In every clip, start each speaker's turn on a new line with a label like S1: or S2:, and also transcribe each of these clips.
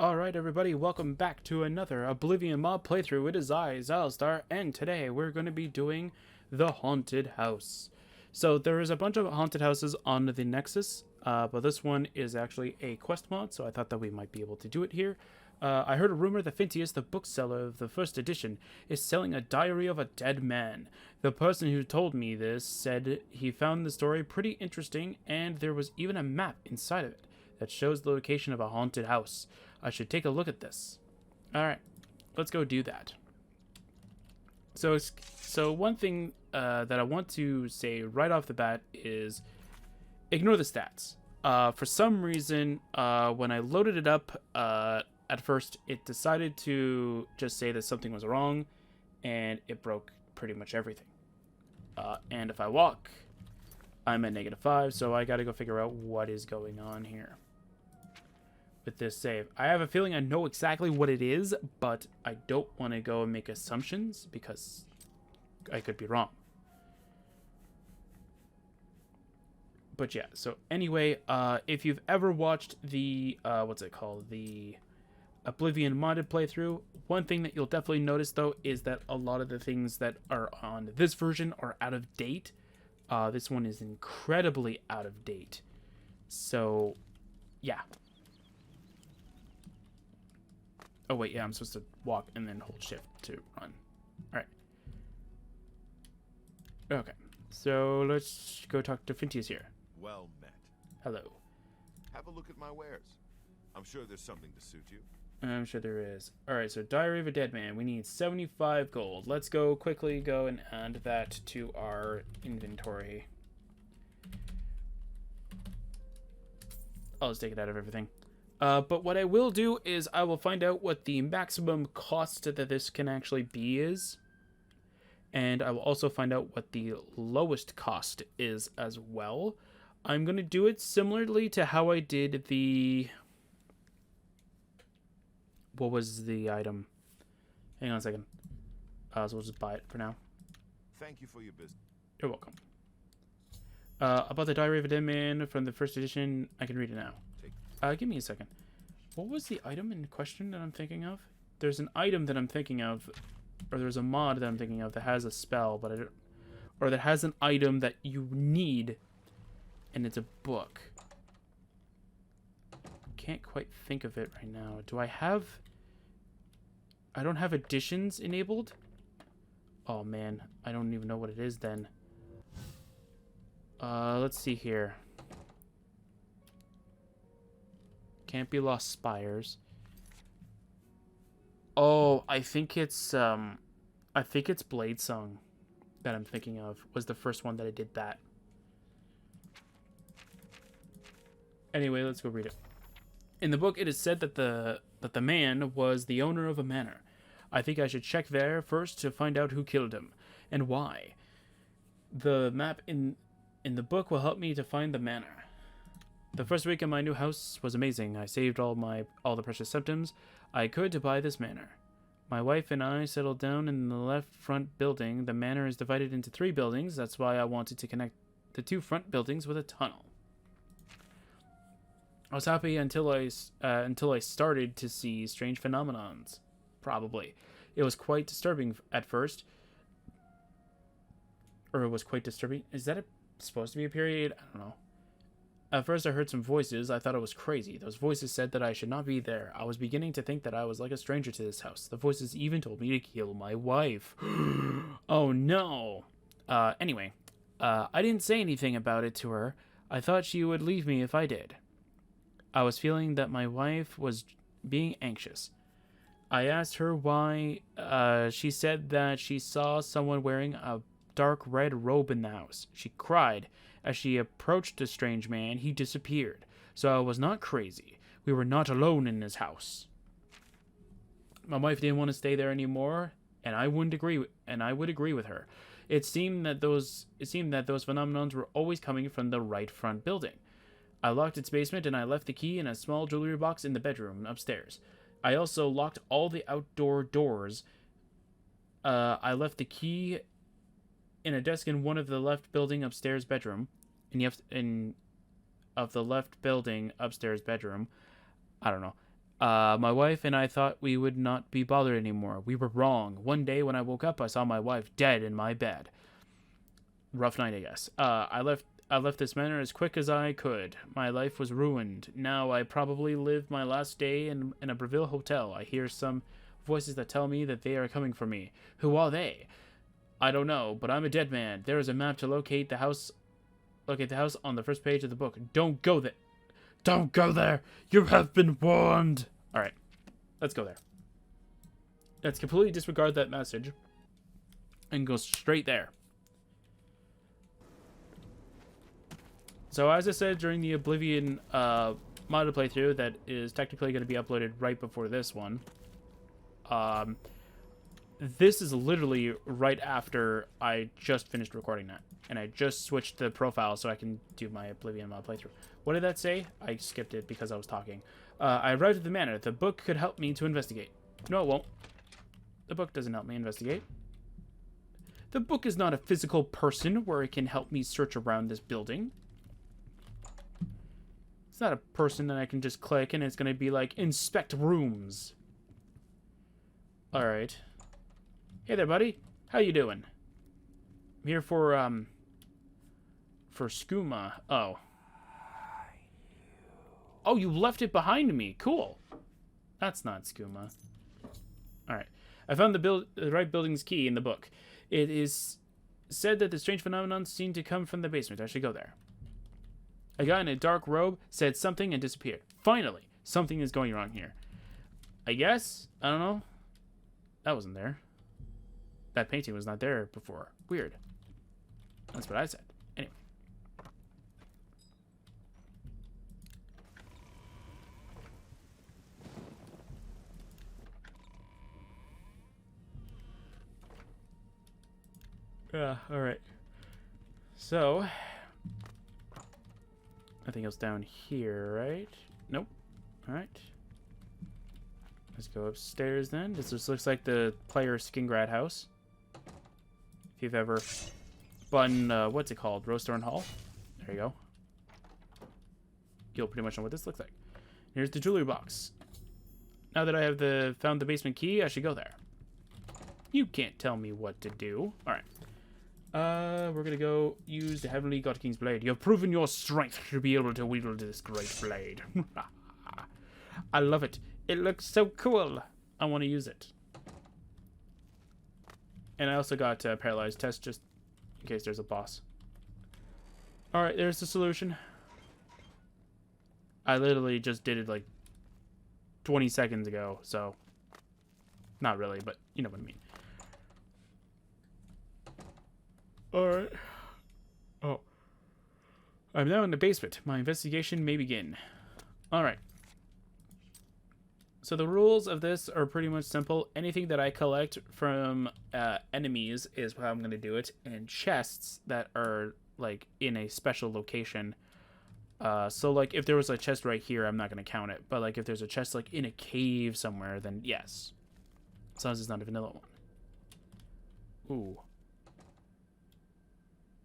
S1: Alright everybody, welcome back to another Oblivion mob playthrough. It is I, Xilestar, and today we're going to be doing the Haunted House. So there is a bunch of haunted houses on the Nexus, but this one is actually a quest mod, so I thought that we might be able to do it here. I heard a rumor that Fintius, the bookseller of the first edition, is selling a diary of a dead man. The person who told me this said he found the story pretty interesting, and there was even a map inside of it that shows the location of a haunted house. I should take a look at this. Alright, let's go do that. So one thing that I want to say right off the bat is ignore the stats. For some reason, when I loaded it up, at first it decided to just say that something was wrong, and it broke pretty much everything. And if I walk, I'm at -5, so I gotta go figure out what is going on here with this save. I have a feeling I know exactly what it is, but I don't want to go and make assumptions because I could be wrong. But yeah, so anyway, if you've ever watched the, what's it called? The Oblivion modded playthrough, one thing that you'll definitely notice though is that a lot of the things that are on this version are out of date. This one is incredibly out of date. So, yeah. Oh wait, yeah, I'm supposed to walk and then hold shift to run. Alright. Okay, so let's go talk to Fintius here.
S2: Well met.
S1: Hello.
S2: Have a look at my wares. I'm sure there's something to suit you.
S1: I'm sure there is. Alright, so Diary of a Dead Man. We need 75 gold. Let's go quickly go and add that to our inventory. I'll just take it out of everything. But what I will do is I will find out what the maximum cost that this can actually be is. And I will also find out what the lowest cost is as well. I'm going to do it similarly to how I did the... What was the item? Hang on a second. So we'll just buy it for now.
S2: Thank you for your business.
S1: You're welcome. About the Diary of a Dead Man from the first edition, I can read it now. Give me a second. What was the item in question that I'm thinking of? There's an item that I'm thinking of, or there's a mod that I'm thinking of that has a spell, but I don't, or that has an item that you need, and it's a book. Can't quite think of it right now. Do I have... I don't have additions enabled? Oh man, I don't even know what it is then. Let's see here. Can't be Lost Spires. Oh, I think it's Blade Song that I'm thinking of. Was the first one that I did that. Anyway, let's go read it. In the book, it is said that the man was the owner of a manor. I think I should check there first to find out who killed him and why. The map in the book will help me to find the manor. The first week in my new house was amazing. I saved all the precious symptoms I could to buy this manor. My wife and I settled down in the left front building. The manor is divided into 3 buildings. That's why I wanted to connect the 2 front buildings with a tunnel. I was happy until I started to see strange phenomenons. Probably. It was quite disturbing at first. Or it was quite disturbing. Is that supposed to be a period? I don't know. At first I heard some voices. I thought it was crazy. Those voices said that I should not be there. I was beginning to think that I was like a stranger to this house. The voices even told me to kill my wife. Oh no. Anyway. I didn't say anything about it to her. I thought she would leave me if I did. I was feeling that my wife was being anxious. I asked her why. She said that she saw someone wearing a dark red robe in the house. She cried. As she approached the strange man, he disappeared. So I was not crazy. We were not alone in this house. My wife didn't want to stay there anymore, and I would agree with her. It seemed that those phenomenons were always coming from the right front building. I locked its basement, and I left the key in a small jewelry box in the bedroom upstairs. I also locked all the outdoor doors. I left the key in a desk in one of the left building upstairs bedroom. Of the left building upstairs bedroom. I don't know. My wife and I thought we would not be bothered anymore. We were wrong. One day when I woke up, I saw my wife dead in my bed. Rough night, I guess. I left this manor as quick as I could. My life was ruined. Now I probably live my last day in a Breville hotel. I hear some voices that tell me that they are coming for me. Who are they? I don't know, but I'm a dead man. There is a map to locate the house. Locate the house on the first page of the book. Don't go there. Don't go there. You have been warned. All right, let's go there. Let's completely disregard that message and go straight there. So as I said during the Oblivion modded playthrough that is technically going to be uploaded right before this one, this is literally right after I just finished recording that. And I just switched the profile so I can do my Oblivion mod playthrough. What did that say? I skipped it because I was talking. I arrived at the manor. The book could help me to investigate. No, it won't. The book doesn't help me investigate. The book is not a physical person where it can help me search around this building. It's not a person that I can just click and it's going to be like, inspect rooms. Alright. Hey there, buddy. How you doing? I'm here for skooma. Oh. Oh, you left it behind me. Cool. That's not skooma. Alright. I found the right building's key in the book. It is said that the strange phenomenon seemed to come from the basement. I should go there. A guy in a dark robe said something and disappeared. Finally, something is going wrong here. I guess? I don't know. That wasn't there. That painting was not there before. Weird. That's what I said. Anyway. Yeah, alright. So, nothing else down here, right? Nope. Alright. Let's go upstairs then. This just looks like the player Skingrad house. If you've ever button, what's it called? Rosethorn Hall? There you go. You'll pretty much know what this looks like. Here's the jewelry box. Now that I have found the basement key, I should go there. You can't tell me what to do. Alright. We're gonna go use the Heavenly God King's blade. You have proven your strength to be able to wield this great blade. I love it. It looks so cool. I want to use it. And I also got paralyzed test just in case there's a boss. Alright, there's the solution. I literally just did it like 20 seconds ago, so not really, but you know what I mean. Alright. Oh. I'm now in the basement. My investigation may begin. Alright. So the rules of this are pretty much simple. Anything that I collect from enemies is how I'm going to do it. And chests that are like in a special location. So like if there was a chest right here, I'm not going to count it. But like if there's a chest like in a cave somewhere, then yes. As long as it's not a vanilla one. Ooh.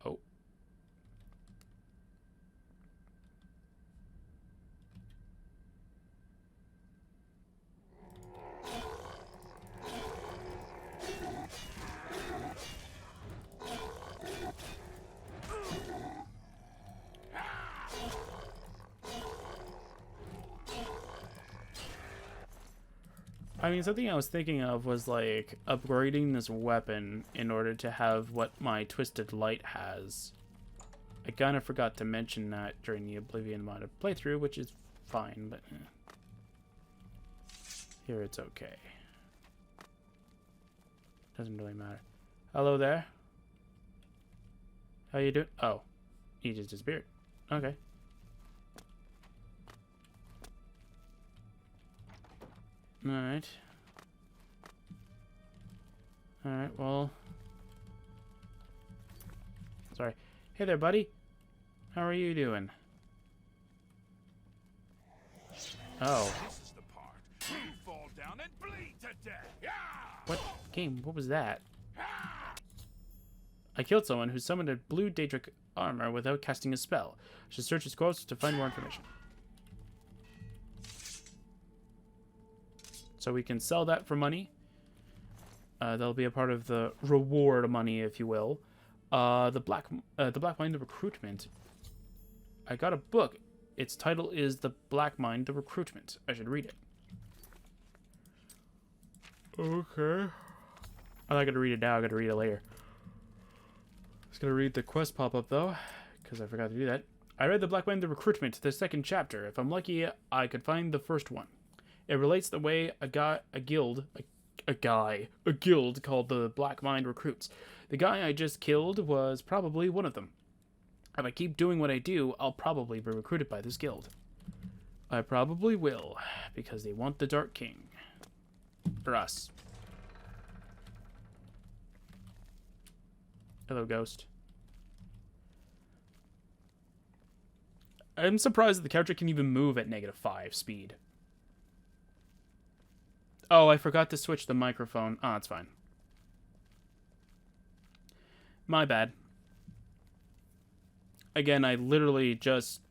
S1: Oh. I mean, something I was thinking of was, like, upgrading this weapon in order to have what my Twisted Light has. I kind of forgot to mention that during the Oblivion modded playthrough, which is fine, but here it's okay. Doesn't really matter. Hello there. How you doing? Oh, he just disappeared. Okay. Alright. Alright, well. Sorry. Hey there, buddy. How are you doing? Oh.
S2: This is the part. You fall down and bleed to death.
S1: What game? What was that? I killed someone who summoned a blue Daedric armor without casting a spell. I should search his quotes to find more information. So we can sell that for money. That'll be a part of the reward money, if you will. The Black Mind of Recruitment. I got a book. Its title is The Black Mind of Recruitment. I should read it. Okay. I'm not gonna read it now. I gotta read it later. Just gonna read the quest pop-up though, because I forgot to do that. I read The Black Mind of Recruitment, the second chapter. If I'm lucky, I could find the first one. It relates the way a guild called the Black Mind recruits. The guy I just killed was probably one of them. If I keep doing what I do, I'll probably be recruited by this guild. I probably will, because they want the Dark King. For us. Hello, Ghost. I'm surprised that the character can even move at -5 speed. Oh, I forgot to switch the microphone. Oh, that's fine. My bad. Again, I literally just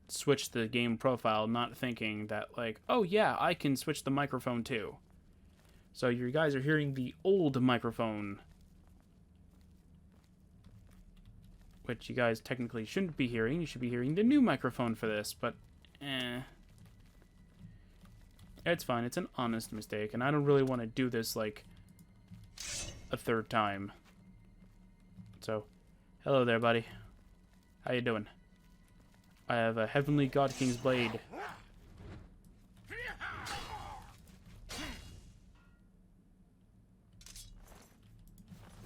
S1: switched the game profile, not thinking that, like, oh yeah, I can switch the microphone too. So you guys are hearing the old microphone, which you guys technically shouldn't be hearing. You should be hearing the new microphone for this, but it's fine. It's an honest mistake, and I don't really want to do this, like, a third time. So, hello there, buddy. How you doing? I have a Heavenly God King's Blade.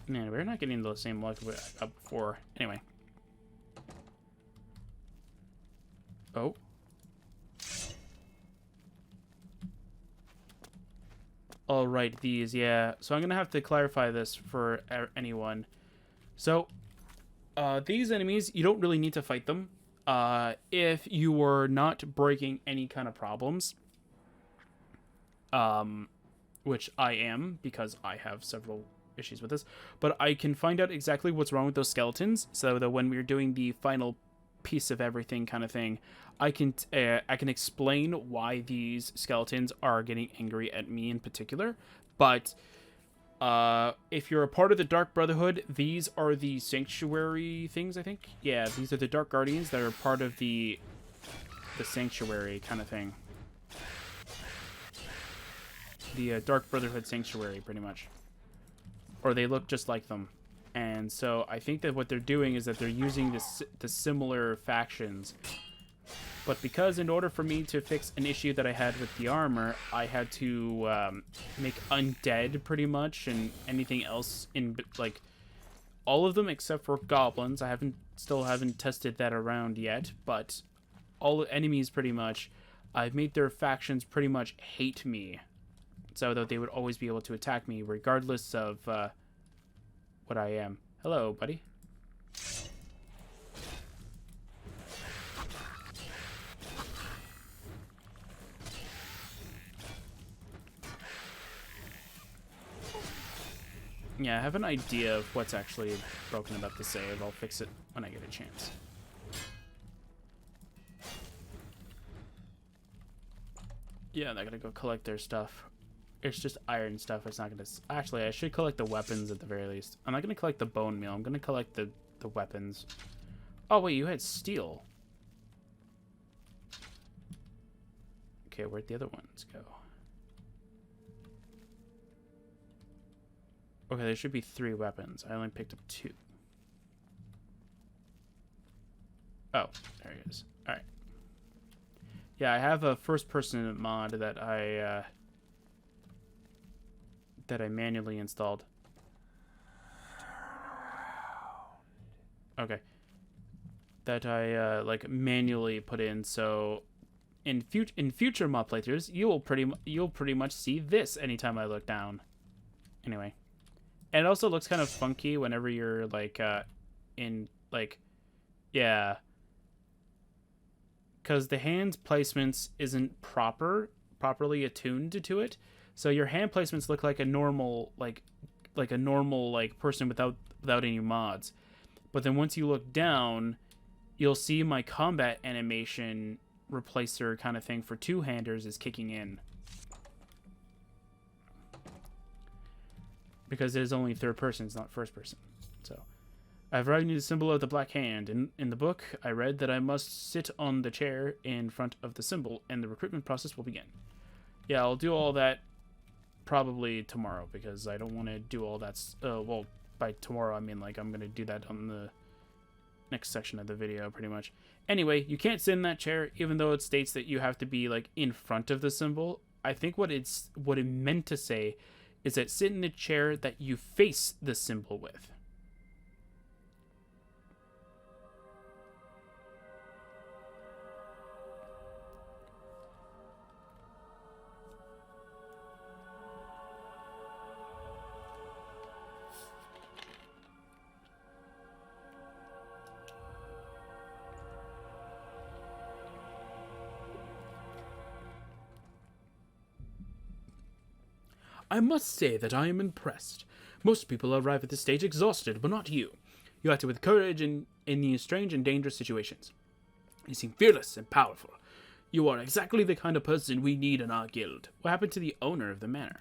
S1: Man, we're not getting the same luck we got before. Anyway. Oh. Alright, these, yeah. So I'm going to have to clarify this for anyone. So, these enemies, you don't really need to fight them. If you were not breaking any kind of problems. Which I am, because I have several issues with this, but I can find out exactly what's wrong with those skeletons, so that when we're doing the final piece of everything kind of thing, I can explain why these skeletons are getting angry at me in particular. But if you're a part of the Dark Brotherhood, these are the Sanctuary things, I think. Yeah, these are the Dark Guardians that are part of the Sanctuary kind of thing. The Dark Brotherhood Sanctuary, pretty much. Or they look just like them. And so I think that what they're doing is that they're using the similar factions. But because in order for me to fix an issue that I had with the armor, I had to make undead pretty much, and anything else in, like, all of them except for goblins. I still haven't tested that around yet, but all enemies pretty much, I've made their factions pretty much hate me, so that they would always be able to attack me regardless of what I am. Hello, buddy. Yeah, I have an idea of what's actually broken about the save. I'll fix it when I get a chance. Yeah, I gotta go collect their stuff. It's just iron stuff. It's not gonna... Actually, I should collect the weapons at the very least. I'm not gonna collect the bone meal. I'm gonna collect the weapons. Oh, wait, you had steel. Okay, where'd the other ones go? Okay, there should be 3 weapons. I only picked up 2. Oh, there he is. Alright. Yeah, I have a first-person mod that I manually installed. Okay. That I like manually put in, so in future mod playthroughs, you'll pretty much see this anytime I look down. Anyway. And it also looks kind of funky whenever you're, like, in, like, yeah. Because the hand placements isn't properly attuned to it. So your hand placements look like a normal, like a normal, like, person without any mods. But then once you look down, you'll see my combat animation replacer kind of thing for two-handers is kicking in. because it is only third person, it's not first person. So, I've arrived near the symbol of the Black Hand. In the book, I read that I must sit on the chair in front of the symbol, and the recruitment process will begin. Yeah, I'll do all that probably tomorrow, because I don't want to do all that. Well, by tomorrow, I mean, like, I'm going to do that on the next section of the video, pretty much. Anyway, you can't sit in that chair, even though it states that you have to be, like, in front of the symbol. I think what it meant to say is that sit in a chair that you face the symbol with. I must say that I am impressed. Most people arrive at this stage exhausted, but not you. You act with courage in these strange and dangerous situations. You seem fearless and powerful. You are exactly the kind of person we need in our guild. What happened to the owner of the manor?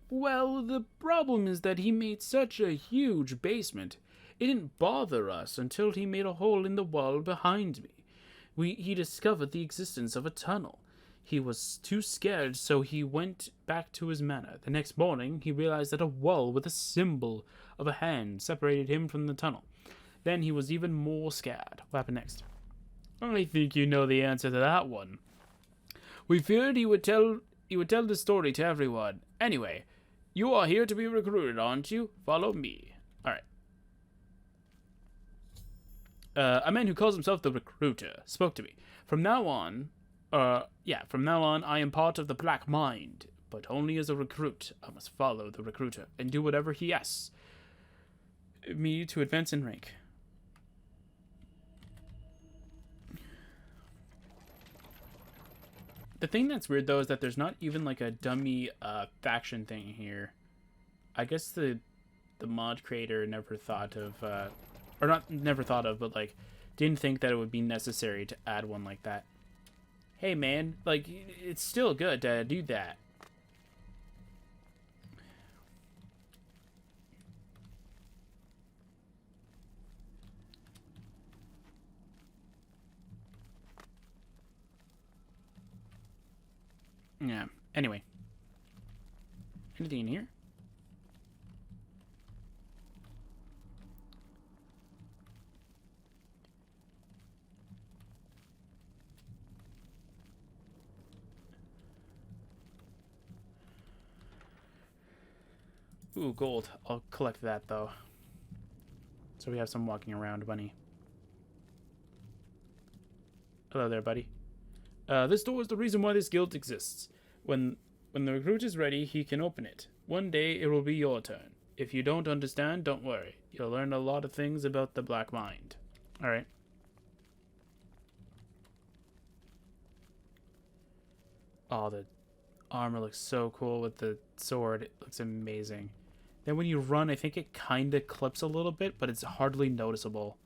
S1: Well, the problem is that he made such a huge basement. It didn't bother us until he made a hole in the wall behind me. He discovered the existence of a tunnel. He was too scared, so he went back to his manor. The next morning, he realized that a wall with a symbol of a hand separated him from the tunnel. Then he was even more scared. What happened next? I think you know the answer to that one. We feared he would tell the story to everyone. Anyway, you are here to be recruited, aren't you? Follow me. Alright. A man who calls himself the Recruiter spoke to me. From now on, I am part of the Black Mind, but only as a recruit. I must follow the Recruiter and do whatever he asks me to advance in rank. The thing that's weird, though, is that there's not even, like, a dummy faction thing here. I guess the mod creator never thought of, or not never thought of, but, like, didn't think that it would be necessary to add one like that. Hey, man, like, it's still good to do that. Yeah, anyway. Anything in here? Ooh, gold. I'll collect that, though. So we have some walking around, bunny. Hello there, buddy. This door is the reason why this guild exists. When the recruit is ready, he can open it. One day, it will be your turn. If you don't understand, don't worry. You'll learn a lot of things about the Black Mind. Alright. Oh, the armor looks so cool with the sword. It looks amazing. Then when you run, I think it kind of clips a little bit, but it's hardly noticeable.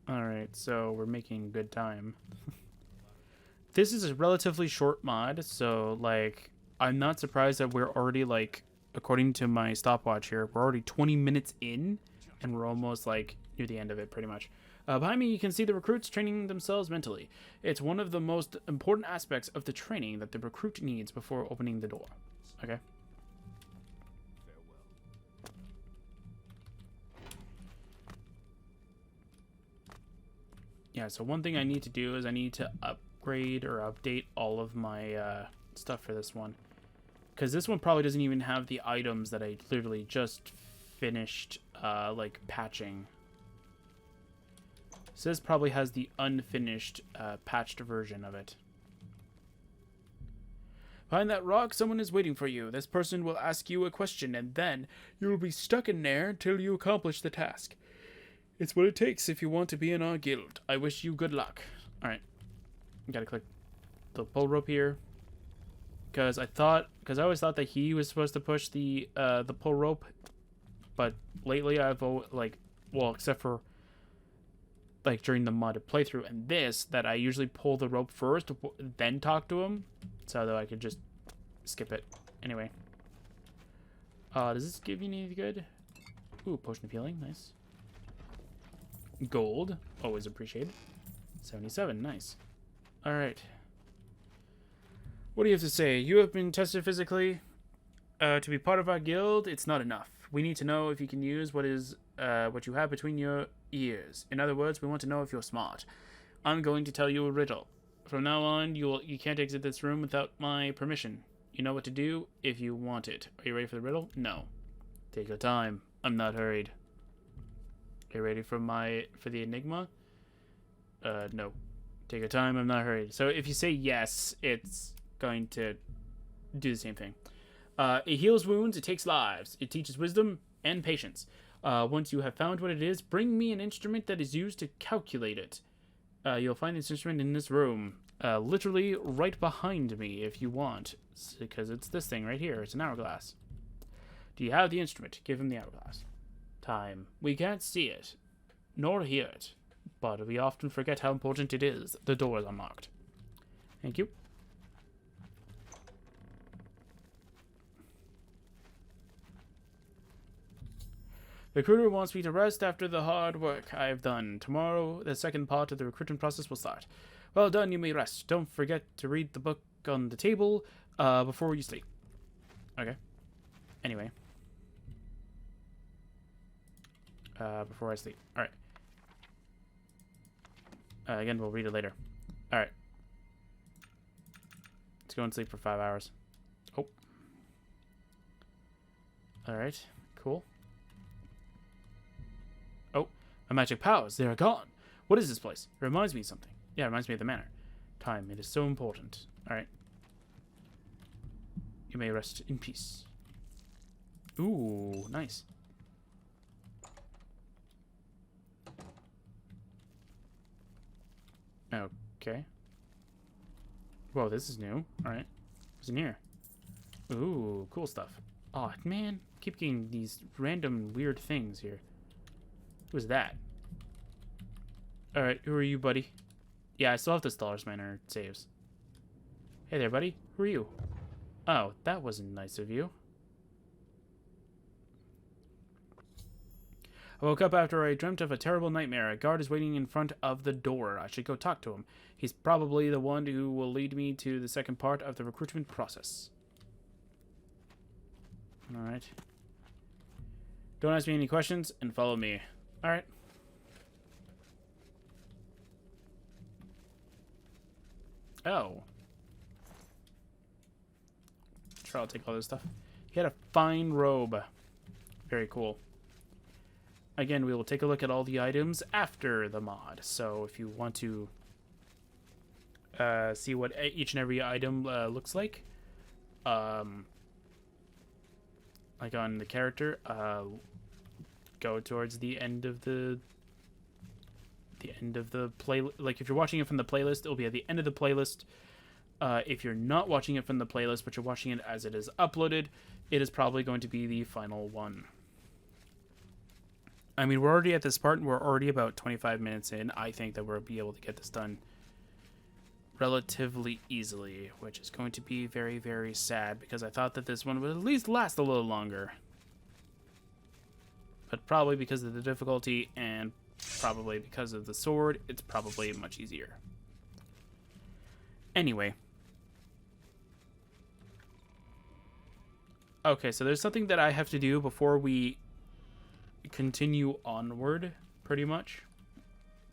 S1: Alright, so we're making good time. This is a relatively short mod, so, like, I'm not surprised that we're already, like, according to my stopwatch here, we're already 20 minutes in, and we're almost, like, near the end of it, pretty much. Behind me, you can see the recruits training themselves mentally. It's one of the most important aspects of the training that the recruit needs before opening the door. Okay? Yeah, so one thing I need to do is I need to upgrade or update all of my stuff for this one. Because this one probably doesn't even have the items that I literally just finished, like, patching. So this probably has the unfinished, patched version of it. Behind that rock, someone is waiting for you. This person will ask you a question, and then you will be stuck in there until you accomplish the task. It's what it takes if you want to be in our guild. I wish you good luck. Alright. Gotta click the pull rope here. Because I always thought that he was supposed to push the pull rope. But lately I've always, except for like during the modded playthrough and this, that I usually pull the rope first, then talk to him, so that I could just skip it. Anyway. Does this give you any good? Ooh, potion of healing, nice. Gold, always appreciated. 77, nice. Alright. What do you have to say? You have been tested physically. To be part of our guild, it's not enough. We need to know if you can use what you have between your ears. In other words, we want to know if you're smart. I'm going to tell you a riddle. From now on, you can't exit this room without my permission. You know what to do if you want it. Are you ready for the riddle? No. Take your time. I'm not hurried. Are you ready for the enigma? No. Take your time. I'm not hurried. So if you say yes, it's going to do the same thing. It heals wounds. It takes lives. It teaches wisdom and patience. Once you have found what it is, bring me an instrument that is used to calculate it. You'll find this instrument in this room. Literally right behind me if you want. Because it's this thing right here. It's an hourglass. Do you have the instrument? Give him the hourglass. Time. We can't see it, nor hear it, but we often forget how important it is. The door is unlocked. Thank you. The recruiter wants me to rest after the hard work I have done. Tomorrow, the second part of the recruitment process will start. Well done, you may rest. Don't forget to read the book on the table before you sleep. Okay. Anyway. Before I sleep. Alright. Again, we'll read it later. Alright. Let's go and sleep for 5 hours. Oh. Alright. Cool. Oh. My magic powers. They are gone. What is this place? It reminds me of something. Yeah, it reminds me of the manor. Time. It is so important. Alright. You may rest in peace. Ooh, nice. Okay. Whoa, this is new. Alright. What's in here? Ooh, cool stuff. Oh, man. Keep getting these random weird things here. Who's that? Alright, who are you, buddy? Yeah, I still have the Stars Manor saves. Hey there, buddy. Who are you? Oh, that wasn't nice of you. I woke up after I dreamt of a terrible nightmare. A guard is waiting in front of the door. I should go talk to him. He's probably the one who will lead me to the second part of the recruitment process. Alright. Don't ask me any questions and follow me. Alright. Oh. Sure, I'll take all this stuff. He had a fine robe. Very cool. Again, we will take a look at all the items after the mod. So if you want to see what each and every item looks like on the character, go towards the end of the play. Like if you're watching it from the playlist, it'll be at the end of the playlist. If you're not watching it from the playlist, but you're watching it as it is uploaded, it is probably going to be the final one. I mean, we're already at this part, and we're already about 25 minutes in. I think that we'll be able to get this done relatively easily, which is going to be very, very sad, because I thought that this one would at least last a little longer. But probably because of the difficulty, and probably because of the sword, it's probably much easier. Anyway. Okay, so there's something that I have to do before we continue onward, pretty much,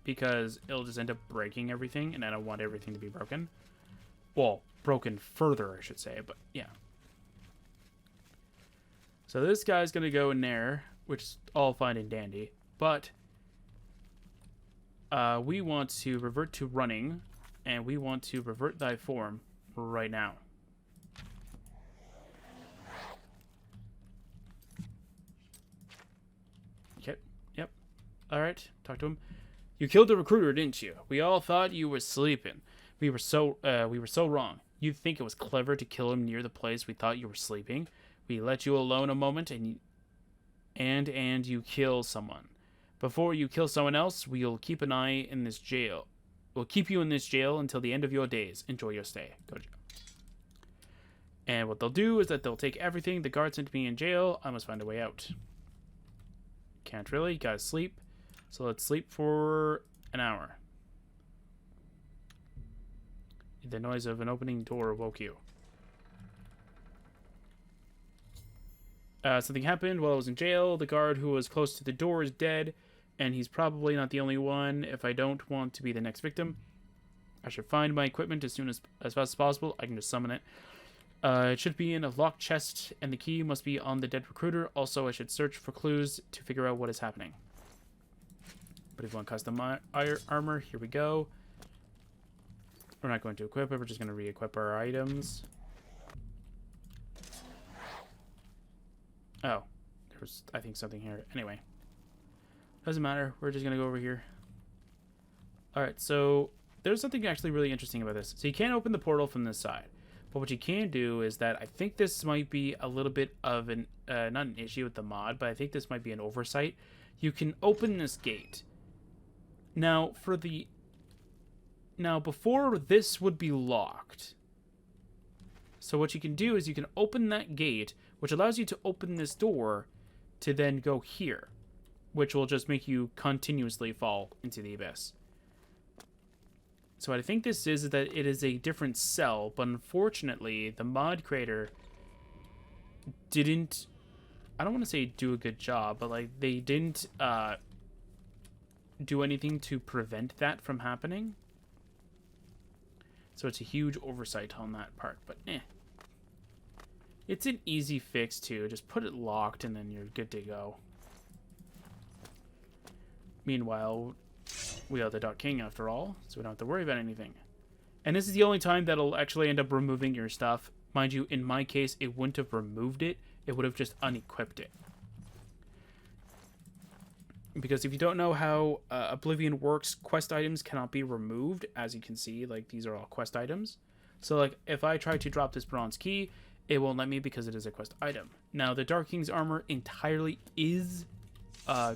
S1: because it'll just end up breaking everything, and I don't want everything to be broken. Well, broken further, I should say, but yeah. So this guy's gonna go in there, which is all fine and dandy, but we want to revert to running, and we want to revert thy form right now. Alright, talk to him. You killed the recruiter, didn't you? We all thought you were sleeping. We were so wrong. You think it was clever to kill him near the place we thought you were sleeping? We let you alone a moment and you kill someone. Before you kill someone else, we'll keep an eye in this jail. We'll keep you in this jail until the end of your days. Enjoy your stay. Go to jail. And what they'll do is that they'll take everything. The guard sent me in jail. I must find a way out. Can't really. Gotta sleep. So let's sleep for an hour. The noise of an opening door woke you. Something happened while I was in jail. The guard who was close to the door is dead, and he's probably not the only one. If I don't want to be the next victim, I should find my equipment as fast as possible. I can just summon it. It should be in a locked chest, and the key must be on the dead recruiter. Also, I should search for clues to figure out what is happening. But if you want custom armor, here we go. We're not going to equip it. We're just going to re-equip our items. Oh, there's, I think, something here. Anyway, doesn't matter. We're just going to go over here. All right, so there's something actually really interesting about this. So you can't open the portal from this side. But what you can do is that I think this might be a little bit of an, not an issue with the mod, but I think this might be an oversight. You can open this gate. Now, before this would be locked. So what you can do is you can open that gate, which allows you to open this door to then go here, which will just make you continuously fall into the abyss. So what I think this is that it is a different cell, but unfortunately, the mod creator didn't, I don't want to say do a good job, but like they didn't do anything to prevent that from happening. So it's a huge oversight on that part, but It's an easy fix too. Just put it locked and then you're good to go. Meanwhile, we are the Dark King after all, so we don't have to worry about anything. And this is the only time that'll actually end up removing your stuff. Mind you, in my case, it wouldn't have removed it. It would have just unequipped it. Because if you don't know how Oblivion works, quest items cannot be removed. As you can see, like, these are all quest items. So, like, if I try to drop this bronze key, it won't let me because it is a quest item. Now, the Dark King's armor entirely is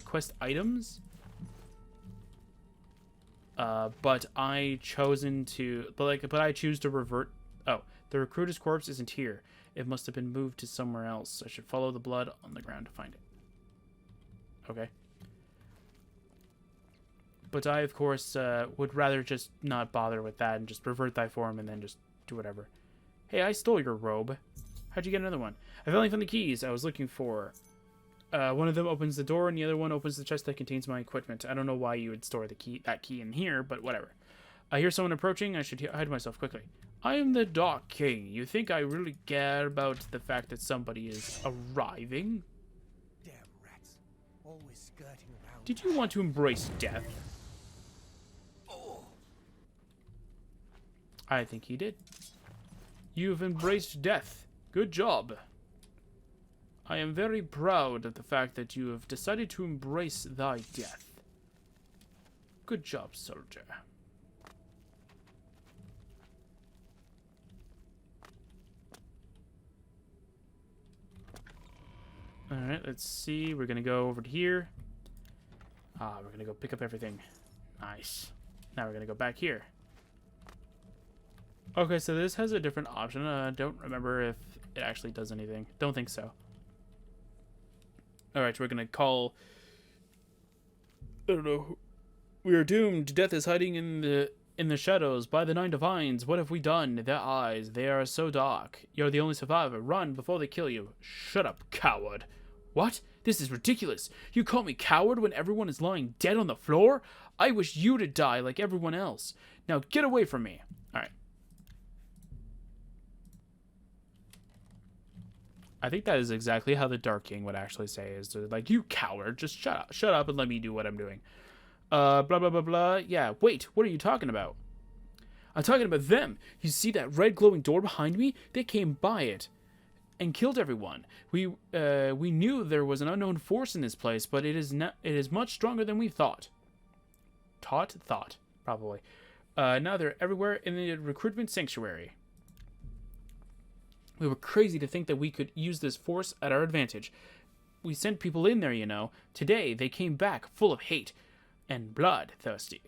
S1: quest items. But I choose to revert. Oh, the recruiter's corpse isn't here. It must have been moved to somewhere else. I should follow the blood on the ground to find it. Okay. But I, of course, would rather just not bother with that and just revert thy form and then just do whatever. Hey, I stole your robe. How'd you get another one? I finally found the keys I was looking for. One of them opens the door, and the other one opens the chest that contains my equipment. I don't know why you would store that key in here, but whatever. I hear someone approaching. I should hide myself quickly. I am the Dark King. You think I really care about the fact that somebody is arriving?
S3: Damn rats. Always skirting around.
S1: Did you want to embrace death?
S3: Oh.
S1: I think he did. You've embraced death. Good job. I am very proud of the fact that you have decided to embrace thy death. Good job, soldier. Alright, let's see. We're gonna go over to here. We're gonna go pick up everything. Nice. Now we're gonna go back here. Okay, so this has a different option. I don't remember if it actually does anything. Don't think so. Alright, we're gonna call... I don't know. We are doomed. Death is hiding in the shadows. By the 9 divines, what have we done? Their eyes, they are so dark. You're the only survivor. Run before they kill you. Shut up, coward. What? This is ridiculous. You call me coward when everyone is lying dead on the floor? I wish you to die like everyone else. Now get away from me. Alright. I think that is exactly how the Dark King would actually say, is to, like, you coward, just shut up and let me do what I'm doing. Blah, blah, blah, blah. Yeah, wait, what are you talking about? I'm talking about them. You see that red glowing door behind me? They came by it. and killed everyone. We knew there was an unknown force in this place, but it is much stronger than we thought. Thought, probably. Now they're everywhere in the recruitment sanctuary. We were crazy to think that we could use this force at our advantage. We sent people in there, you know. Today, they came back full of hate and bloodthirsty.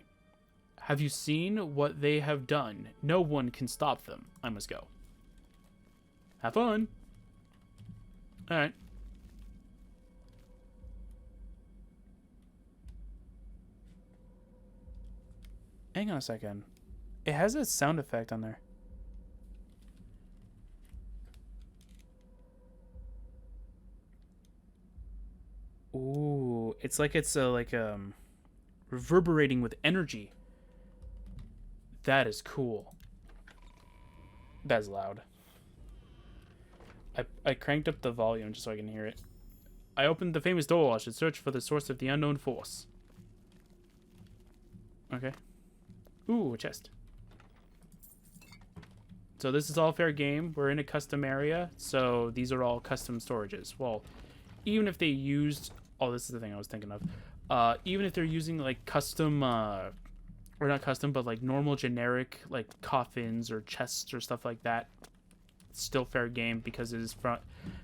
S1: Have you seen what they have done? No one can stop them. I must go. Have fun. Alright. Hang on a second. It has a sound effect on there. Ooh, it's like reverberating with energy. That is cool. That's loud. I cranked up the volume just so I can hear it. I opened the famous door. I should search for the source of the unknown force. Okay. Ooh, a chest. So this is all fair game. We're in a custom area, so these are all custom storages. Well, even if they used... Oh, this is the thing I was thinking of. Even if they're using, like, custom... or not custom, but, like, normal generic, like, coffins or chests or stuff like that, it's still fair game because it is from...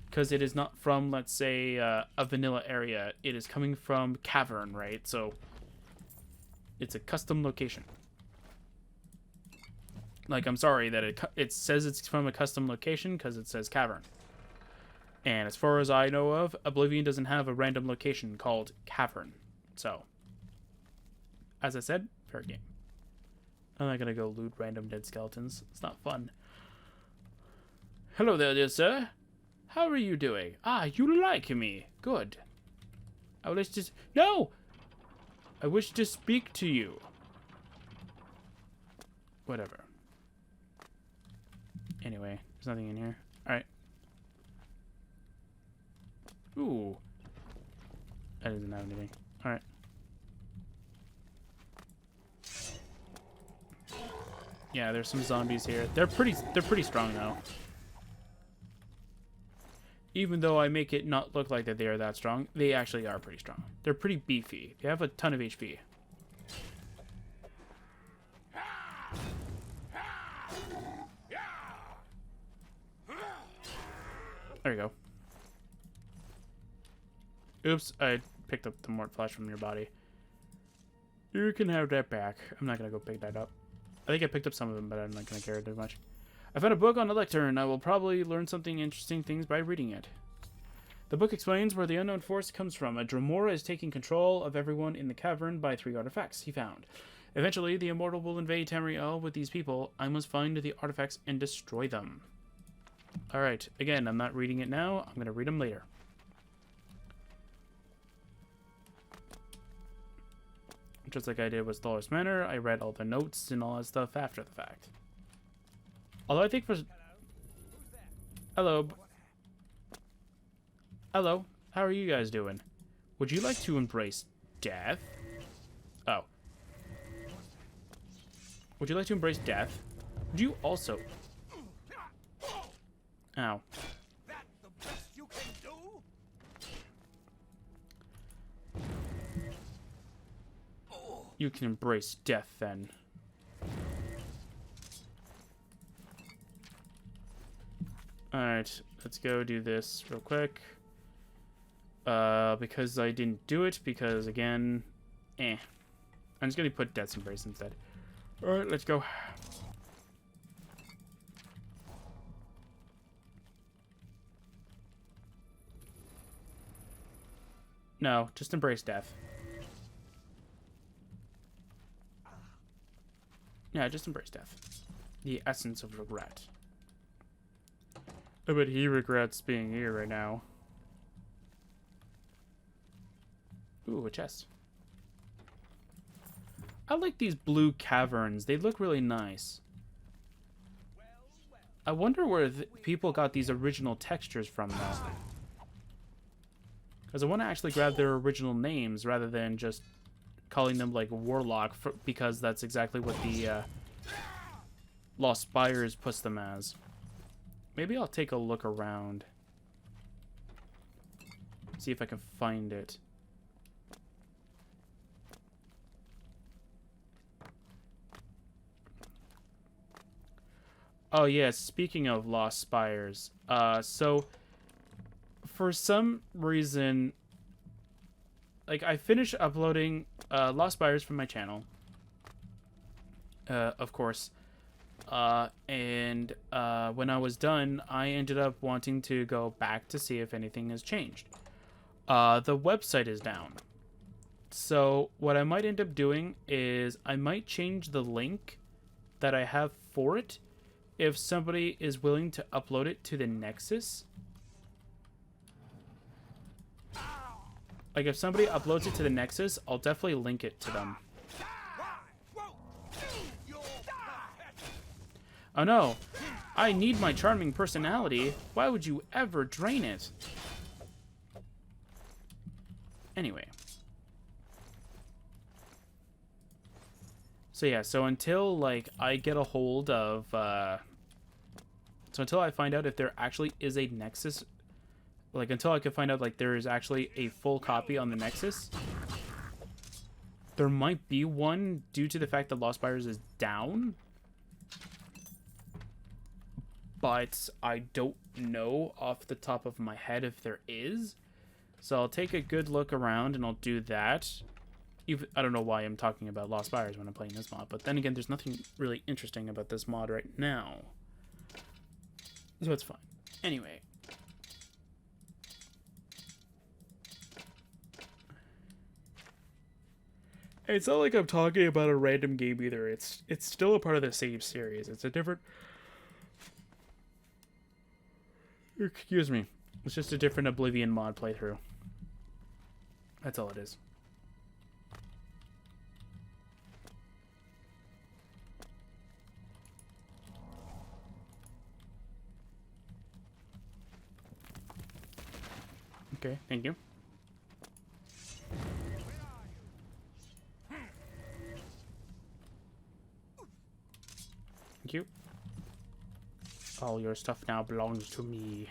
S1: Because it is not from, let's say, a vanilla area. It is coming from Cavern, right? So, it's a custom location. Like, I'm sorry that it says it's from a custom location because it says Cavern. And as far as I know of, Oblivion doesn't have a random location called Cavern. So, as I said, fair game. I'm not gonna go loot random dead skeletons. It's not fun. Hello there, dear sir. How are you doing? Ah, you like me. Good. I wish to... No! I wish to speak to you. Whatever. Anyway, there's nothing in here. Alright. Ooh. That doesn't have anything. Alright. Yeah, there's some zombies here. They're pretty strong though. Even though I make it not look like that they are that strong, they actually are pretty strong. They're pretty beefy. They have a ton of HP. There you go. Oops, I picked up the mort flesh from your body. You can have that back. I'm not gonna go pick that up. I think I picked up some of them, but I'm not gonna care too much. I found a book on the lectern. I will probably learn something interesting things by reading it. The book explains where the unknown force comes from. A Dremora is taking control of everyone in the cavern by 3 artifacts he found. Eventually, the Immortal will invade Tamriel with these people. I must find the artifacts and destroy them. Alright, again, I'm not reading it now. I'm going to read them later. Just like I did with Dolorous Manor, I read all the notes and all that stuff after the fact. Although I think for... Hello. Hello. How are you guys doing? Would you like to embrace death? Oh. Would you like to embrace death? Would you also... Ow.
S3: That the best you can do?
S1: You can embrace death then. Alright, let's go do this real quick. Because I didn't do it, because again, I'm just gonna put Death's Embrace instead. Alright, let's go. No, just embrace death. Yeah, just embrace death. The essence of regret. I bet he regrets being here right now. Ooh, a chest. I like these blue caverns. They look really nice. I wonder where people got these original textures from, though. Because I want to actually grab their original names rather than just calling them, like, Warlock, because that's exactly what the Lost Spires puts them as. Maybe I'll take a look around. See if I can find it. Oh yeah, speaking of Lost Spires, so for some reason, like I finished uploading Lost Spires from my channel, of course, and when I was done, I ended up wanting to go back to see if anything has changed. The website is down. So what I might end up doing is I might change the link that I have for it if somebody is willing to upload it to the Nexus. Like if somebody uploads it to the Nexus, I'll definitely link it to them. Oh no, I need my charming personality. Why would you ever drain it? Anyway. So yeah, so until like I get a hold of so until I find out if there actually is a Nexus, like until I can find out like there is actually a full copy on the Nexus, there might be one due to the fact that Lost Spires is down, but I don't know off the top of my head if there is. So I'll take a good look around and I'll do that. Even, I don't know why I'm talking about Lost Spires when I'm playing this mod, but then again, there's nothing really interesting about this mod right now. So it's fine. Anyway. It's not like I'm talking about a random game either. It's still a part of the same series. It's a different... Excuse me. It's just a different Oblivion mod playthrough. That's all it is. Okay, thank you. Thank you. All your stuff now belongs to me.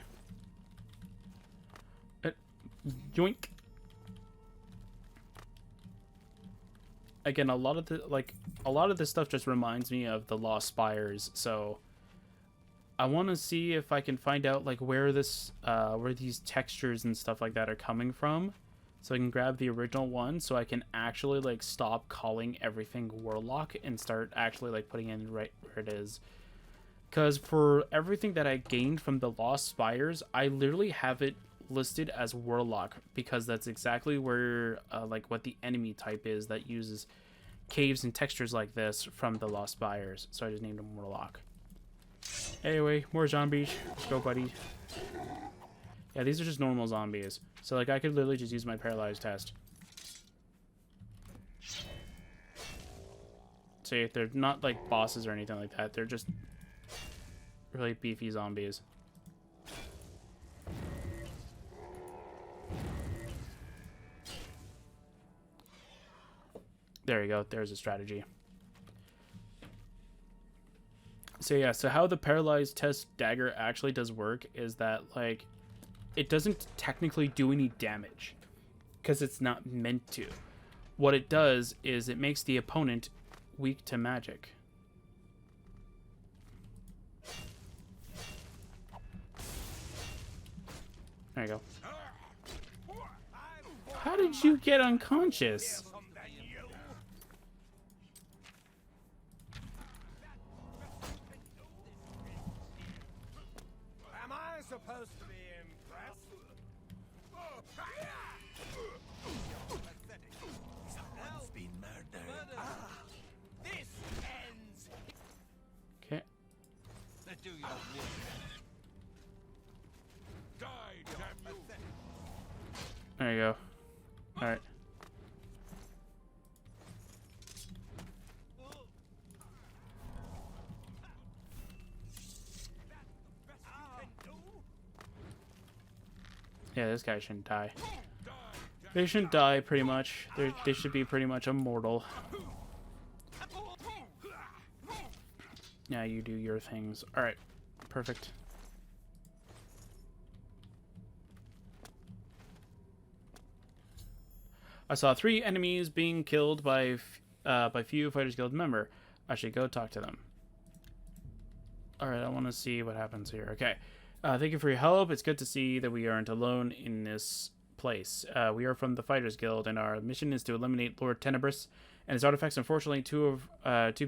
S1: Yoink. Again, a lot of this stuff just reminds me of the Lost Spires, so I want to see if I can find out like where these textures and stuff like that are coming from, so I can grab the original one, so I can actually like stop calling everything Warlock and start actually like putting in right where it is. Because for everything that I gained from the Lost Spires, I literally have it listed as Warlock because that's exactly where like what the enemy type is that uses caves and textures like this from the Lost Spires. So I just named him Warlock. Anyway, more zombies. Let's go, buddy. Yeah, these are just normal zombies. So like I could literally just use my paralyzed test. See, they're not like bosses or anything like that. They're just really beefy zombies. There you go. There's a strategy. So yeah, so how the paralyzed test dagger actually does work is that like it doesn't technically do any damage because it's not meant to. What it does is it makes the opponent weak to magic. There you go. How did you get unconscious?
S3: Am I supposed to be impressed? Someone's been murdered. This ends.
S1: Okay.
S3: Let's do your
S1: There you go. All right. Yeah, this guy shouldn't die. They shouldn't die, pretty much. They should be pretty much immortal. Yeah, you do your things. Alright. Perfect. I saw 3 enemies being killed by few Fighters Guild member. I should go talk to them. Alright, I want to see what happens here. Okay. Thank you for your help. It's good to see that we aren't alone in this place. We are from the Fighters Guild, and our mission is to eliminate Lord Tenebris and his artifacts. Unfortunately, two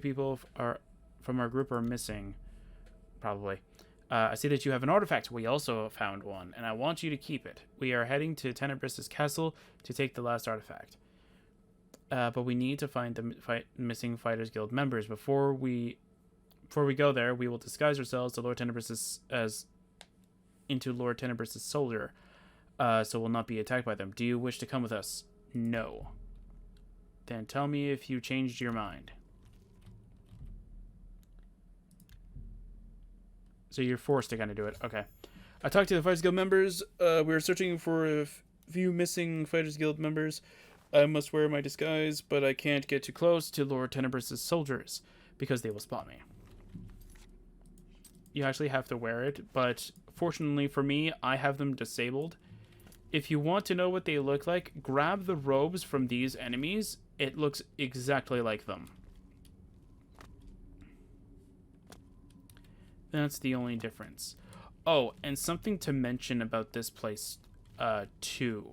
S1: people from our group are missing. Probably. I see that you have an artifact. We also found one, and I want you to keep it. We are heading to Tenebris' castle to take the last artifact. But we need to find the missing Fighters Guild members. Before we go there, we will disguise ourselves to Lord Tenebris into Lord Tenebris' soldier, so we'll not be attacked by them. Do you wish to come with us? No. Then tell me if you changed your mind. So you're forced to kind of do it. Okay. I talked to the Fighters Guild members. We were searching for a few missing Fighters Guild members. I must wear my disguise, but I can't get too close to Lord Tenebris' soldiers because they will spot me. You actually have to wear it, but fortunately for me, I have them disabled. If you want to know what they look like, grab the robes from these enemies. It looks exactly like them. That's the only difference. Oh, and something to mention about this place, too.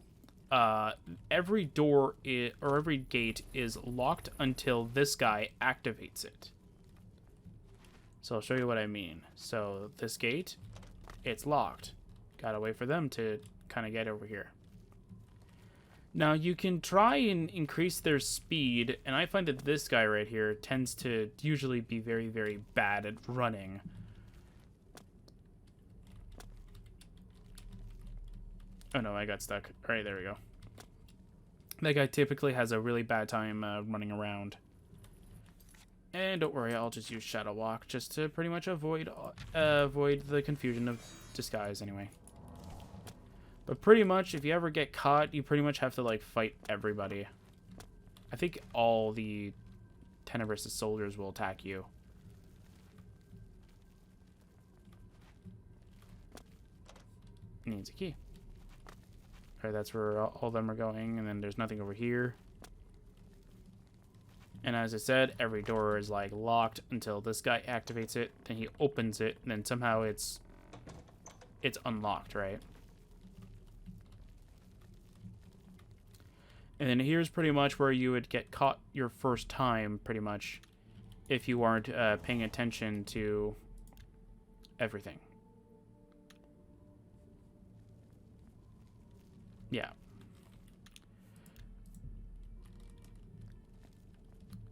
S1: Every door or every gate is locked until this guy activates it. So I'll show you what I mean. So this gate, it's locked. Gotta wait for them to kind of get over here. Now you can try and increase their speed, and I find that this guy right here tends to usually be very, very bad at running. Oh no, I got stuck. Alright, there we go. That guy typically has a really bad time running around. And don't worry, I'll just use Shadow Walk just to pretty much avoid the confusion of disguise anyway. But pretty much, if you ever get caught, you pretty much have to, like, fight everybody. I think all the Tenebris' soldiers will attack you. Needs a key. Alright, that's where all of them are going, and then there's nothing over here. And as I said, every door is, like, locked until this guy activates it, then he opens it, and then somehow it's unlocked, right? And then here's pretty much where you would get caught your first time, pretty much, if you aren't paying attention to everything. Yeah.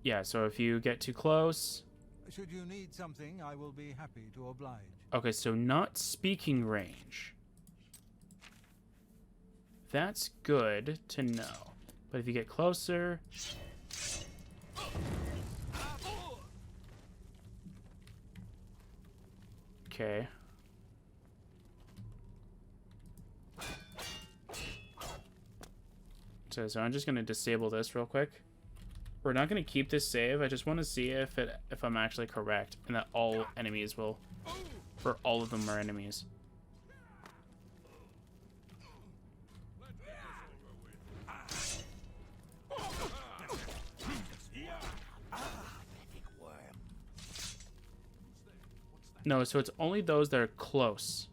S1: Yeah, so if you get too close...
S3: Should you need something, I will be happy to oblige.
S1: Okay, so not speaking range. That's good to know. But if you get closer... Okay. So I'm just going to disable this real quick. We're not going to keep this save. I just want to see if I'm actually correct and that all enemies will... Or all of them are enemies. No, so it's only those that are close.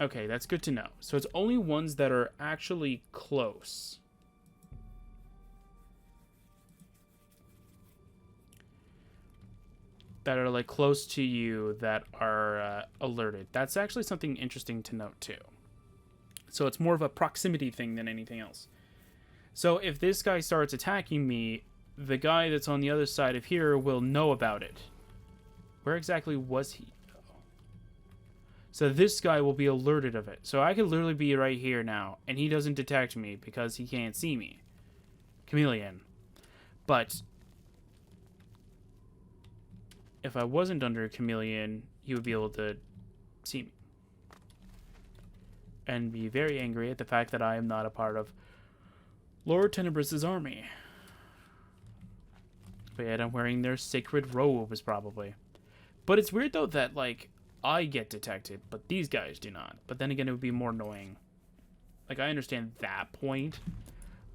S1: Okay, that's good to know. So it's only ones that are actually close. That are, like, close to you that are alerted. That's actually something interesting to note, too. So it's more of a proximity thing than anything else. So if this guy starts attacking me, the guy that's on the other side of here will know about it. Where exactly was he? So this guy will be alerted of it. So I could literally be right here now, and he doesn't detect me because he can't see me. Chameleon. But if I wasn't under Chameleon, he would be able to see me. And be very angry at the fact that I am not a part of Lord Tenebris' army. But yet I'm wearing their sacred robes, probably. But it's weird, though, that, like, I get detected, but these guys do not. But then again, it would be more annoying. Like, I understand that point.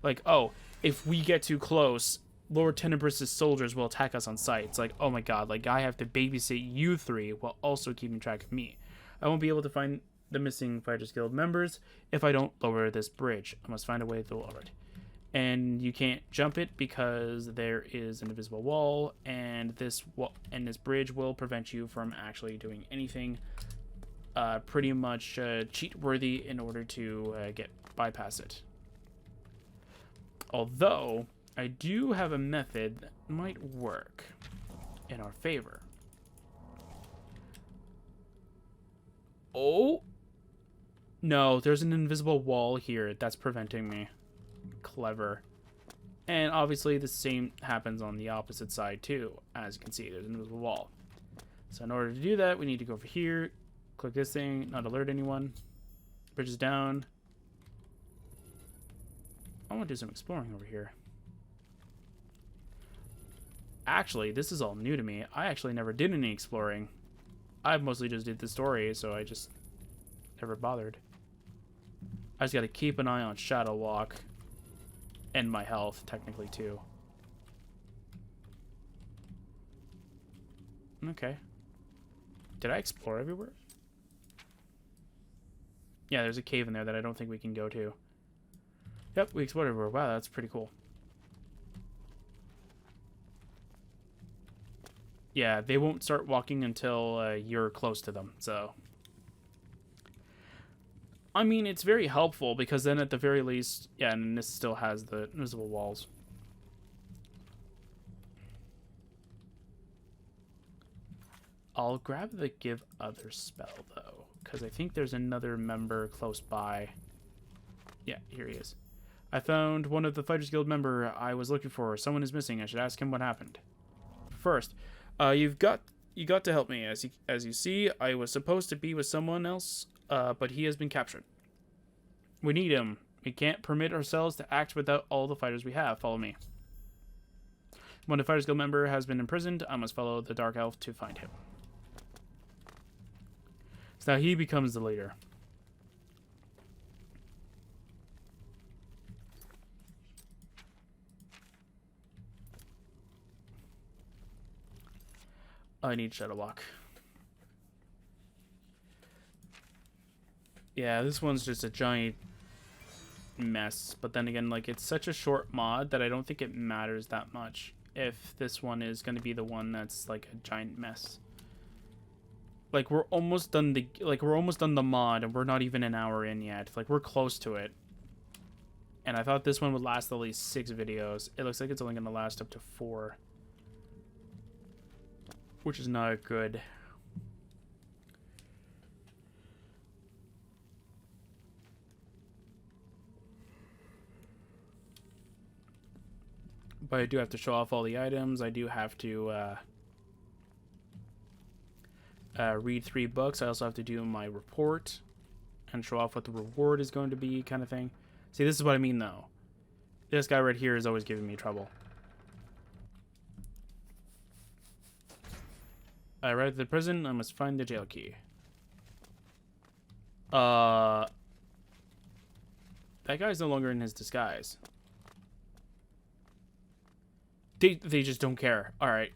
S1: Like, oh, if we get too close, Lord Tenebris's soldiers will attack us on sight. It's like, oh my god, like, I have to babysit you three while also keeping track of me. I won't be able to find the missing Fighters Guild members if I don't lower this bridge. I must find a way to lower it. And you can't jump it because there is an invisible wall, and this bridge will prevent you from actually doing anything pretty much cheat worthy in order to bypass it. Although I do have a method that might work in our favor. Oh no, there's an invisible wall here that's preventing me. Clever. And obviously the same happens on the opposite side too. As you can see, there's an invisible wall. So in order to do that, we need to go over here, click this thing, not alert anyone. Bridge is down. I want to do some exploring over here. Actually, this is all new to me. I actually never did any exploring. I mostly just did the story, so I just never bothered. I just got to keep an eye on Shadow Walk and my health, technically, too. Okay. Did I explore everywhere? Yeah, there's a cave in there that I don't think we can go to. Yep, we explored everywhere. Wow, that's pretty cool. Yeah, they won't start walking until you're close to them, so... I mean, it's very helpful, because then at the very least... Yeah, and this still has the invisible walls. I'll grab the Give Others spell, though, because I think there's another member close by. Yeah, here he is. I found one of the Fighters Guild member I was looking for. Someone is missing. I should ask him what happened. First, you got to help me. As you see, I was supposed to be with someone else, but he has been captured. We need him. We can't permit ourselves to act without all the fighters we have. Follow me. When a Fighters Guild member has been imprisoned, I must follow the Dark Elf to find him. So now he becomes the leader. I need Shadow Walk. Yeah, this one's just a giant mess. But then again, like, it's such a short mod that I don't think it matters that much if this one is going to be the one that's like a giant mess. Like, we're almost done the mod, and we're not even an hour in yet. Like, we're close to it. And I thought this one would last at least 6 videos. It looks like it's only going to last up to 4. Which is not good. But I do have to show off all the items. I do have to read 3 books. I also have to do my report and show off what the reward is going to be, kind of thing. See, this is what I mean, though. This guy right here is always giving me trouble. I arrived at the prison. I must find the jail key. That guy's no longer in his disguise. They just don't care. Alright.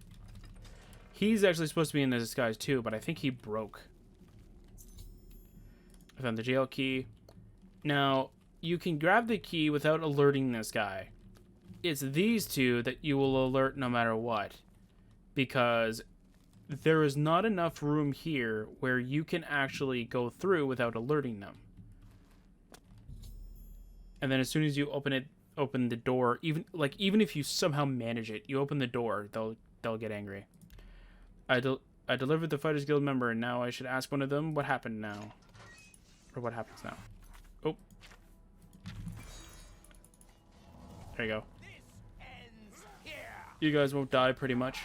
S1: He's actually supposed to be in his disguise too, but I think he broke. I found the jail key. Now, you can grab the key without alerting this guy. It's these two that you will alert no matter what. Because there is not enough room here where you can actually go through without alerting them. And then as soon as you open the door, even if you somehow manage it, you open the door, they'll get angry. I delivered the Fighters Guild member, and now I should ask one of them what happened now. Or what happens now. Oh. There you go. You guys won't die, pretty much.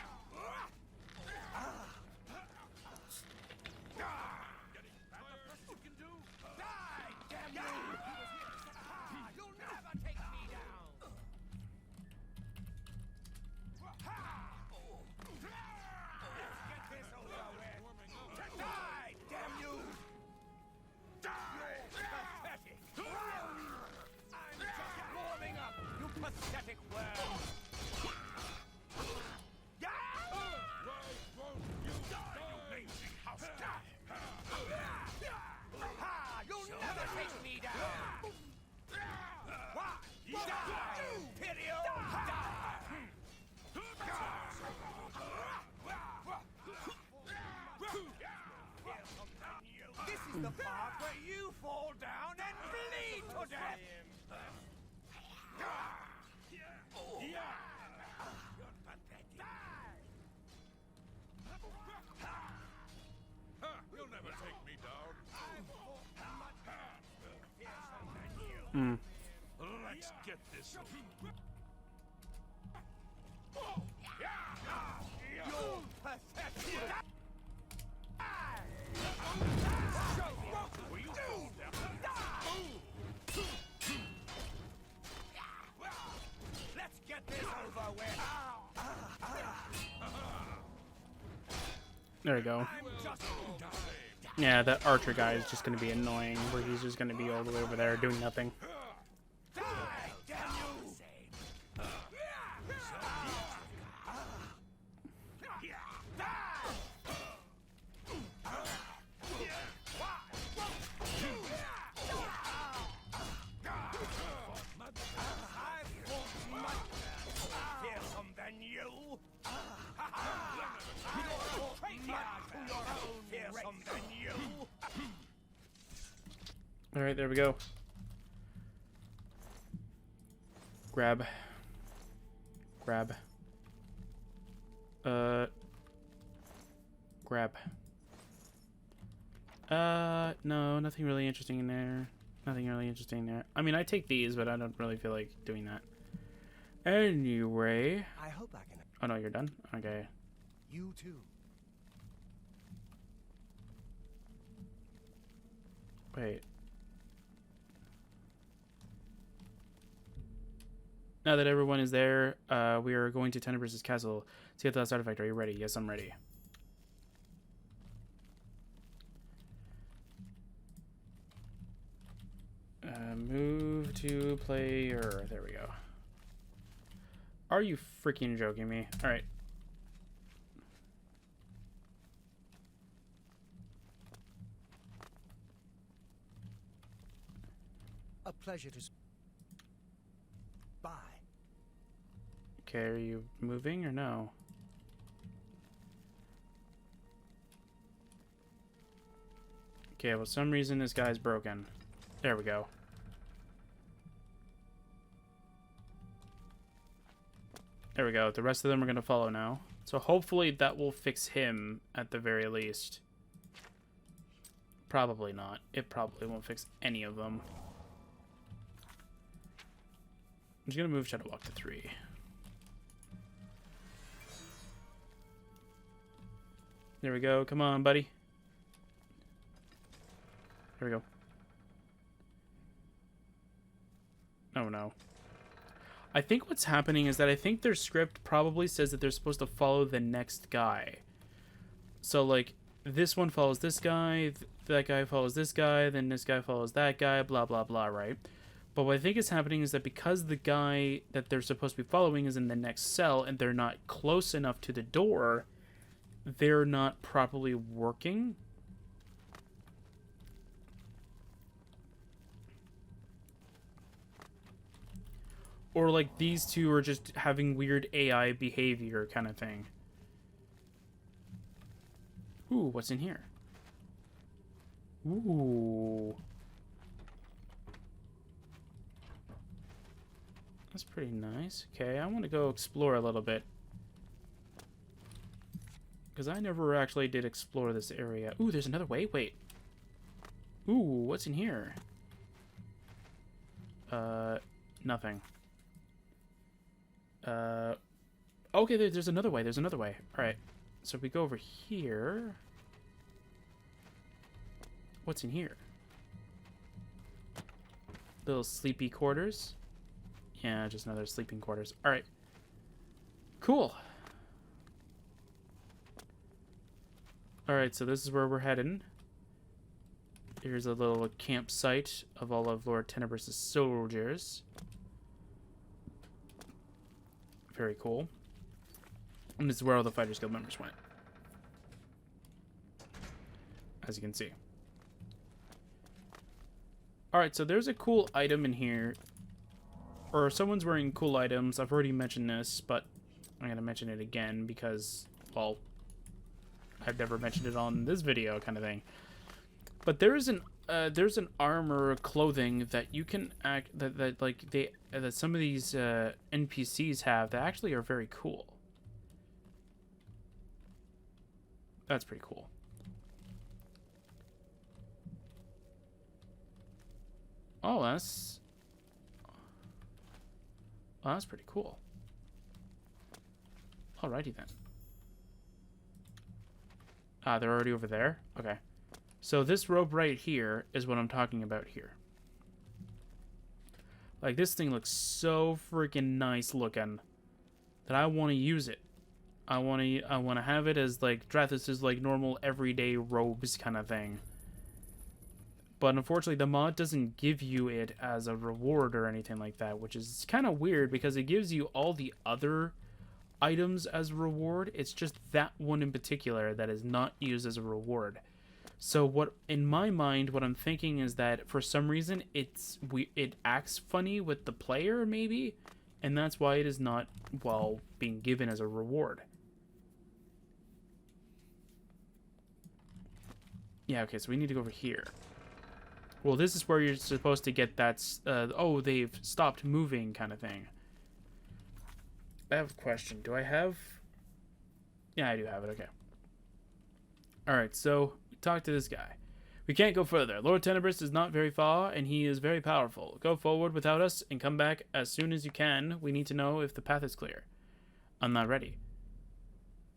S3: The part where you fall down and bleed to death.
S2: You'll never take me down.
S1: Hmm.
S2: Let's get this.
S3: You're pathetic. Let's get this over with.
S1: There we go.
S3: I'm just
S1: Yeah, that archer guy is just going to be annoying, where he's just going to be all the way over there doing nothing.
S3: die, damn you! Fearsome than you. Fearsome than you.
S1: Alright, there we go. Grab. Grab. Grab. No, nothing really interesting in there. Nothing really interesting there. I mean, I take these, but I don't really feel like doing that. Anyway.
S3: I hope I can.
S1: Oh, no, you're done? Okay.
S3: You too.
S1: Wait. Now that everyone is there, we are going to Tenebris's castle. See if that's artifact. Are you ready? Yes, I'm ready. Move to player. There we go. Are you freaking joking me? All right.
S3: A pleasure to. Bye.
S1: Okay, are you moving or no? Okay, well, some reason this guy's broken. There we go. There we go. The rest of them are going to follow now. So hopefully that will fix him at the very least. Probably not. It probably won't fix any of them. I'm just going to move Shadow Walk to 3. There we go. Come on, buddy. There we go. Oh, no. I think what's happening is that I think their script probably says that they're supposed to follow the next guy. So, like, this one follows this guy, that guy follows this guy, then this guy follows that guy, blah, blah, blah, right? But what I think is happening is that because the guy that they're supposed to be following is in the next cell and they're not close enough to the door, they're not properly working. Or, like, these two are just having weird AI behavior kind of thing. Ooh, what's in here? Ooh. That's pretty nice. Okay, I want to go explore a little bit. Because I never actually did explore this area. Ooh, there's another way? Wait. Ooh, what's in here? Nothing. Okay, there's another way. There's another way. Alright. So if we go over here. What's in here? Little sleepy quarters. Yeah, just another sleeping quarters. Alright. Cool. Alright, so this is where we're heading. Here's a little campsite of all of Lord Tenebris' soldiers. Very cool. And this is where all the Fighters Guild members went. As you can see. Alright, so there's a cool item in here. Or someone's wearing cool items. I've already mentioned this, but I'm going to mention it again because, well, I've never mentioned it on this video kind of thing. But there's an armor clothing that you can that some of these NPCs have that actually are very cool. That's pretty cool. Oh, that's pretty cool. Alrighty then. Ah, they're already over there? Okay. So this rope right here is what I'm talking about here. Like, this thing looks so freaking nice looking that I want to use it. I want to have it as, like, Drathus's, like, normal everyday robes kind of thing. But unfortunately, the mod doesn't give you it as a reward or anything like that, which is kind of weird because it gives you all the other items as a reward. It's just that one in particular that is not used as a reward. So what, in my mind, what I'm thinking is that for some reason it acts funny with the player maybe, and that's why it is not, well, being given as a reward. Yeah, okay, so we need to go over here. Well, this is where you're supposed to get that, oh, they've stopped moving kind of thing. I have a question. Do I have... Yeah, I do have it, okay. Alright, so we talked to this guy. We can't go further. Lord Tenebris is not very far, and he is very powerful. Go forward without us, and come back as soon as you can. We need to know if the path is clear. I'm not ready.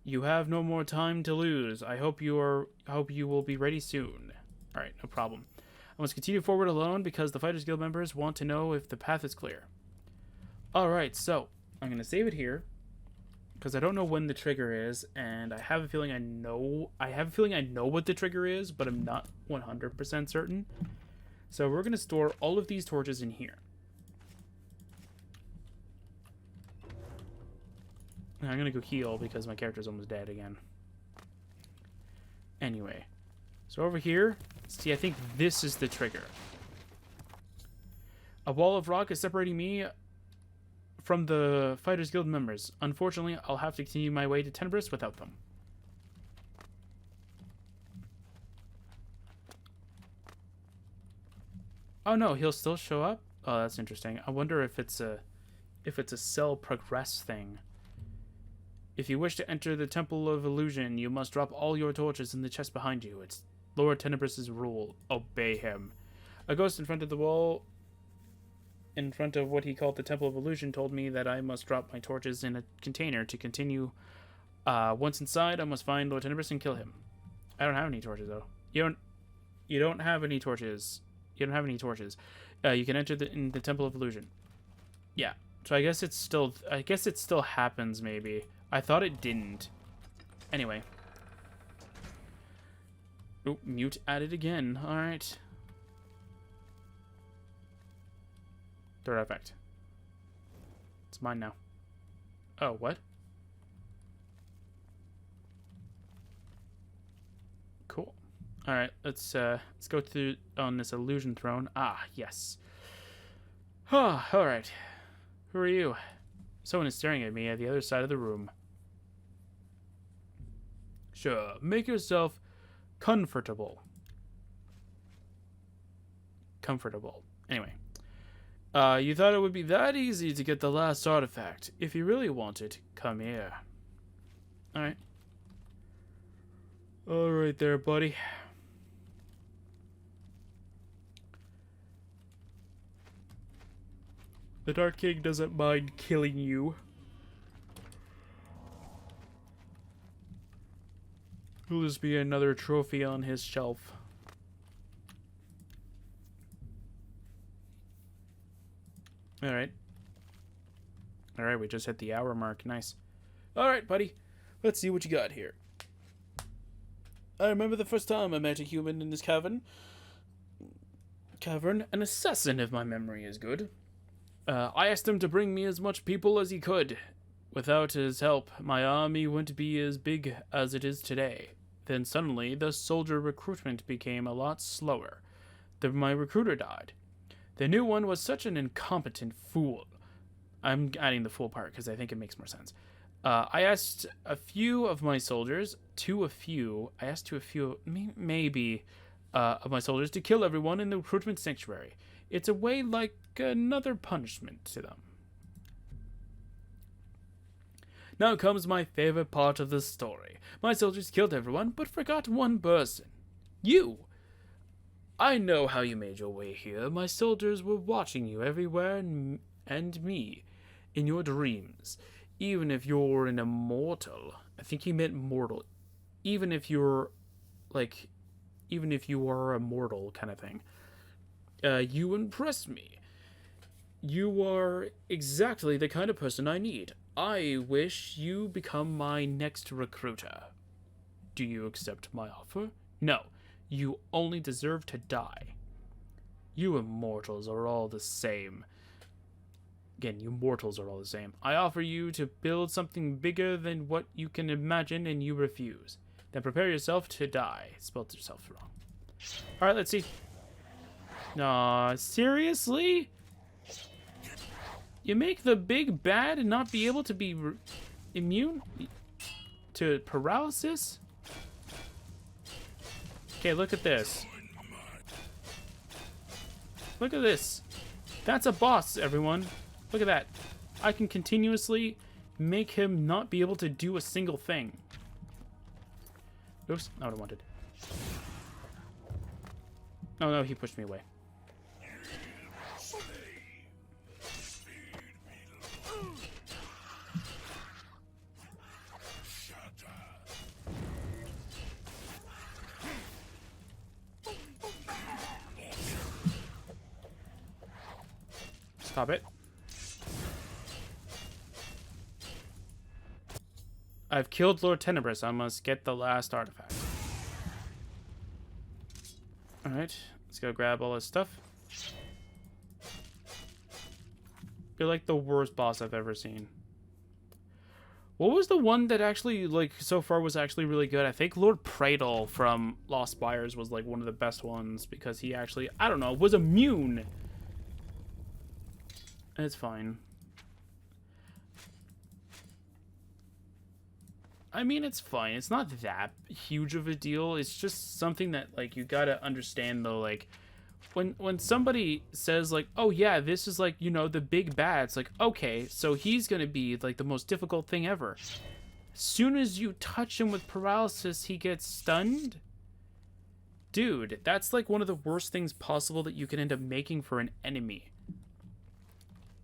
S1: You have no more time to lose. I hope you will be ready soon. Alright, no problem. I must continue forward alone because the Fighters Guild members want to know if the path is clear. Alright, so I'm going to save it here because I don't know when the trigger is, and I have a feeling I know what the trigger is, but I'm not 100% certain. So we're going to store all of these torches in here. And I'm going to go heal because my character's almost dead again. Anyway, so over here, see, I think this is the trigger. A wall of rock is separating me from the Fighters Guild members. Unfortunately, I'll have to continue my way to Tenebris without them. Oh no, he'll still show up? Oh, that's interesting. I wonder if it's a cell progress thing. If you wish to enter the Temple of Illusion, you must drop all your torches in the chest behind you. It's Lord Tenebris' rule. Obey him. A ghost in front of the wall, in front of what he called the Temple of Illusion, told me that I must drop my torches in a container to continue. Once inside, I must find Lord Tenebris and kill him. I don't have any torches, though. You don't have any torches. You don't have any torches. You can enter in the Temple of Illusion. Yeah. So I guess it still happens, maybe. I thought it didn't. Anyway. Oh, mute added again. Alright. Third effect. It's mine now. Oh, what? Cool. Alright, let's go through on this illusion throne. Ah, yes. Ah, alright. Who are you? Someone is staring at me at the other side of the room. Sure, make yourself comfortable. Comfortable. Anyway. You thought it would be that easy to get the last artifact. If you really want it, come here. Alright. Alright there, buddy. The Dark King doesn't mind killing you. Will this be another trophy on his shelf? Alright. Alright, we just hit the hour mark. Nice. Alright, buddy. Let's see what you got here. I remember the first time I met a human in this cavern. An assassin, if my memory is good. I asked him to bring me as much people as he could. Without his help, my army wouldn't be as big as it is today. Then suddenly, the soldier recruitment became a lot slower. My recruiter died. The new one was such an incompetent fool. I'm adding the fool part because I think it makes more sense. I asked a few of my soldiers, maybe, of my soldiers to kill everyone in the recruitment sanctuary. It's a way like another punishment to them. Now comes my favorite part of the story. My soldiers killed everyone, but forgot one person. You! I know how you made your way here. My soldiers were watching you everywhere and me in your dreams. Even if you're an immortal. I think he meant mortal. Even if you are immortal kind of thing. You impress me. You are exactly the kind of person I need. I wish you become my next recruiter. Do you accept my offer? No. You only deserve to die. You immortals are all the same. Again, you mortals are all the same. I offer you to build something bigger than what you can imagine, and you refuse. Then prepare yourself to die. Spelled yourself wrong. Alright, let's see. Aw, seriously? You make the big bad and not be able to be immune to paralysis? Okay, look at this. Look at this. That's a boss, everyone. Look at that. I can continuously make him not be able to do a single thing. Oops, not what I wanted. Oh no, he pushed me away. Stop it. I've killed Lord Tenebrous. I must get the last artifact. Alright, let's go grab all this stuff. You're like the worst boss I've ever seen. What was the one that actually, like, so far was actually really good? I think Lord Pradle from Lost Spires was, like, one of the best ones because he actually, I don't know, was immune. It's fine. I mean, it's fine. It's not that huge of a deal. It's just something that, like, you gotta understand, though, like, when somebody says, like, oh, yeah, this is, like, you know, the big bad, it's like, okay, so he's gonna be, like, the most difficult thing ever. As soon as you touch him with paralysis, he gets stunned? Dude, that's, like, one of the worst things possible that you can end up making for an enemy.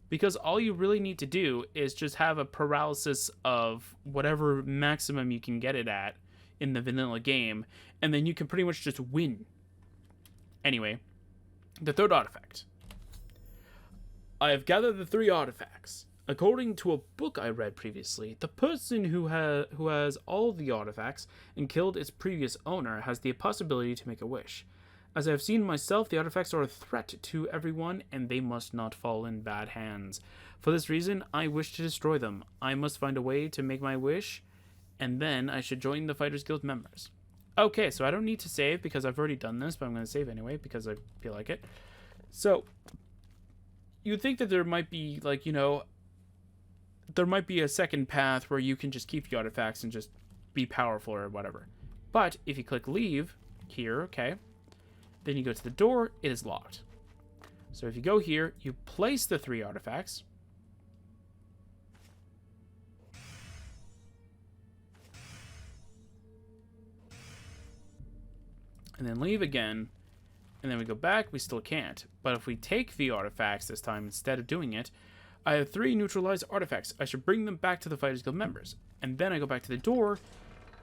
S1: Because all you really need to do is just have a paralysis of whatever maximum you can get it at in the vanilla game, and then you can pretty much just win. Anyway, the third artifact. I have gathered the 3 artifacts. According to a book I read previously, the person who has all the artifacts and killed its previous owner has the possibility to make a wish. As I have seen myself, the artifacts are a threat to everyone, and they must not fall in bad hands. For this reason, I wish to destroy them. I must find a way to make my wish, and then I should join the Fighters Guild members. Okay, so I don't need to save because I've already done this, but I'm going to save anyway because I feel like it. So, you'd think that there might be, like, you know, there might be a second path where you can just keep the artifacts and just be powerful or whatever. But if you click leave here, okay, then you go to the door, it is locked. So if you go here, you place the 3 artifacts. And then leave again. And then we go back, we still can't. But if we take the artifacts this time instead of doing it, I have 3 neutralized artifacts. I should bring them back to the Fighters Guild members. And then I go back to the door,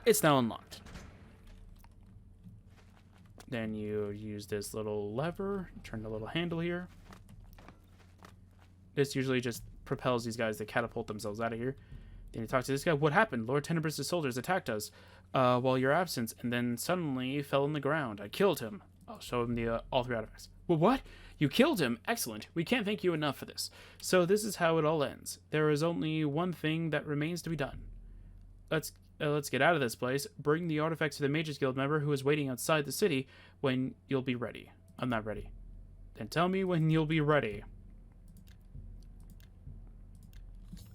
S1: it's now unlocked. Then you use this little lever, turn the little handle here. This usually just propels these guys to catapult themselves out of here. Then you talk to this guy. What happened? Lord Tenebrous' soldiers attacked us while you're absent, and then suddenly fell on the ground. I killed him. I'll show him the all 3 artifacts. Well, what? You killed him? Excellent. We can't thank you enough for this. So this is how it all ends. There is only one thing that remains to be done. Let's get out of this place. Bring the artifacts to the Mages Guild member who is waiting outside the city when you'll be ready. I'm not ready. Then tell me when you'll be ready.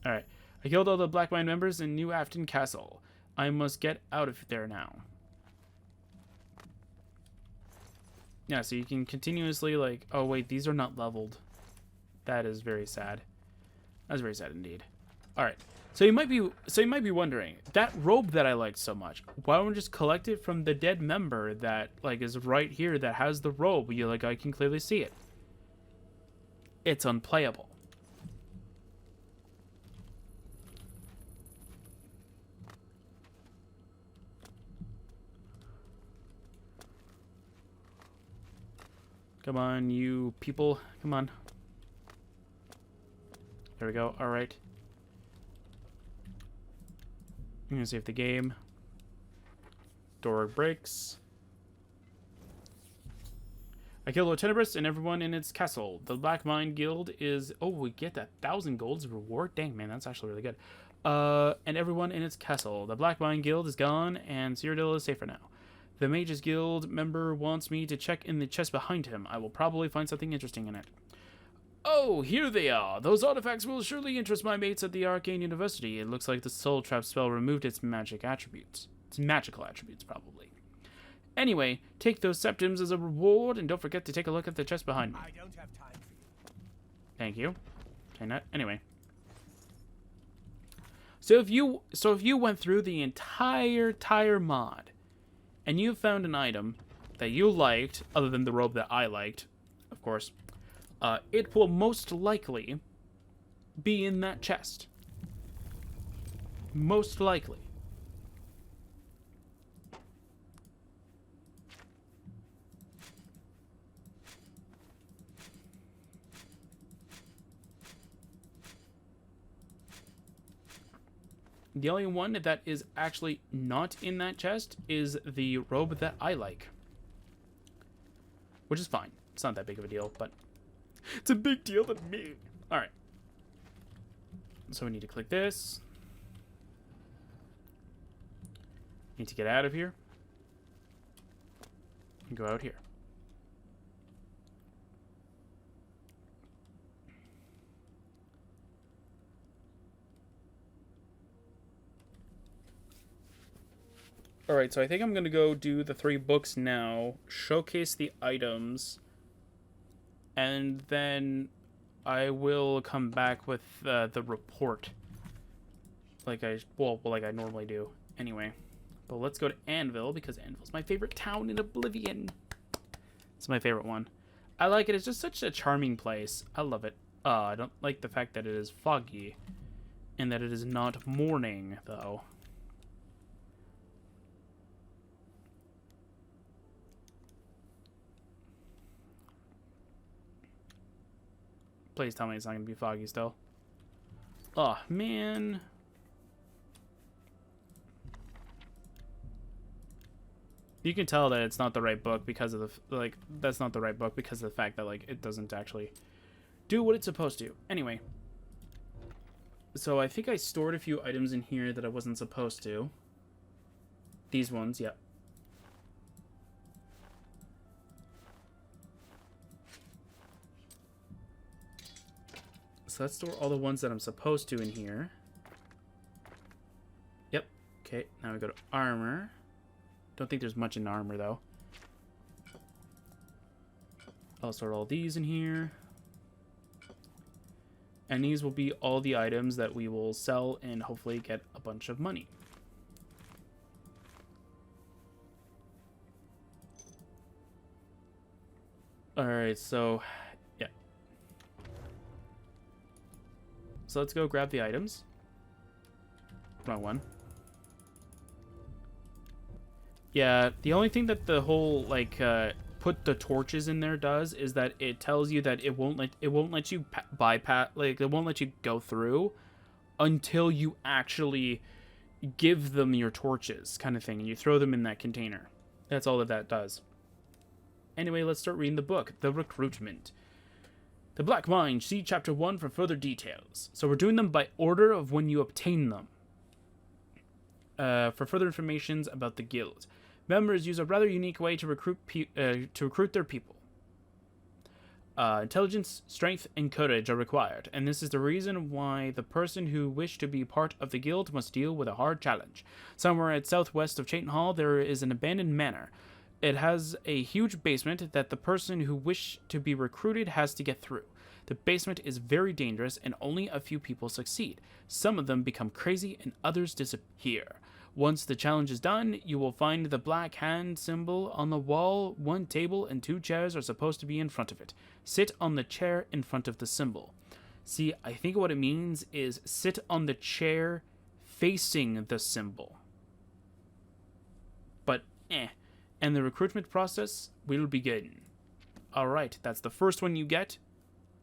S1: Alright. I killed all the Black Mine members in New Afton Castle. I must get out of there now. Yeah, so you can continuously, like... Oh, wait, these are not leveled. That is very sad. That's very sad indeed. Alright. So you might be wondering, that robe that I liked so much, why don't we just collect it from the dead member that, like, is right here that has the robe? I can clearly see it. It's unplayable. Come on, you people. Come on. There we go. All right. I'm gonna save the game. Door breaks. I killed Lieutenant and everyone in its castle. The Black Mine Guild is... Oh, we get 1,000 gold as a reward? Dang, man, that's actually really good. And everyone in its castle. The Black Mine Guild is gone, and Cyrodiil is safer now. The Mages Guild member wants me to check in the chest behind him. I will probably find something interesting in it. Oh, here they are. Those artifacts will surely interest my mates at the Arcane University. It looks like the Soul Trap spell removed its magic attributes. Its magical attributes, probably. Anyway, take those septims as a reward, and don't forget to take a look at the chest behind me.
S3: I don't have time for you.
S1: Thank you. Okay, not anyway. So if you went through the entire mod, and you found an item that you liked, other than the robe that I liked, of course, it will most likely be in that chest. Most likely. The only one that is actually not in that chest is the robe that I like. Which is fine. It's not that big of a deal, but it's a big deal to me. Alright. So we need to click this. Need to get out of here. And go out here. Alright, so I think I'm going to go do the 3 books now, showcase the items, and then I will come back with the report, like I normally do. Anyway, but let's go to Anvil, because Anvil's my favorite town in Oblivion. It's my favorite one. I like it. It's just such a charming place. I love it. I don't like the fact that it is foggy, and that it is not morning, though. Please tell me it's not going to be foggy still. Oh, man. You can tell that it's not the right book because of the... that's not the right book because of the fact that, it doesn't actually do what it's supposed to. Anyway. So I think I stored a few items in here that I wasn't supposed to. These ones, yeah. So let's store all the ones that I'm supposed to in here. Yep. Okay, now we go to armor. Don't think there's much in armor, though. I'll store all these in here. And these will be all the items that we will sell and hopefully get a bunch of money. Alright, so... yeah. So let's go grab the items. Wrong one. Yeah, the only thing that the whole put the torches in there does is that it tells you that it won't let you bypass, it won't let you go through until you actually give them your torches, kind of thing, and you throw them in that container. That's all that does. Anyway, let's start reading the book, The Recruitment. The Black Mine, see Chapter 1 for further details. So we're doing them by order of when you obtain them. For further information about the guild. Members use a rather unique way to recruit their people. Intelligence, strength, and courage are required, and this is the reason why the person who wishes to be part of the guild must deal with a hard challenge. Somewhere at southwest of Chaiton Hall, there is an abandoned manor. It has a huge basement that the person who wish to be recruited has to get through. The basement is very dangerous and only a few people succeed. Some of them become crazy and others disappear. Once the challenge is done, you will find the black hand symbol on the wall. 1 table and 2 chairs are supposed to be in front of it. Sit on the chair in front of the symbol. See, I think what it means is sit on the chair facing the symbol. But, And the recruitment process will begin. Alright, that's the first one you get.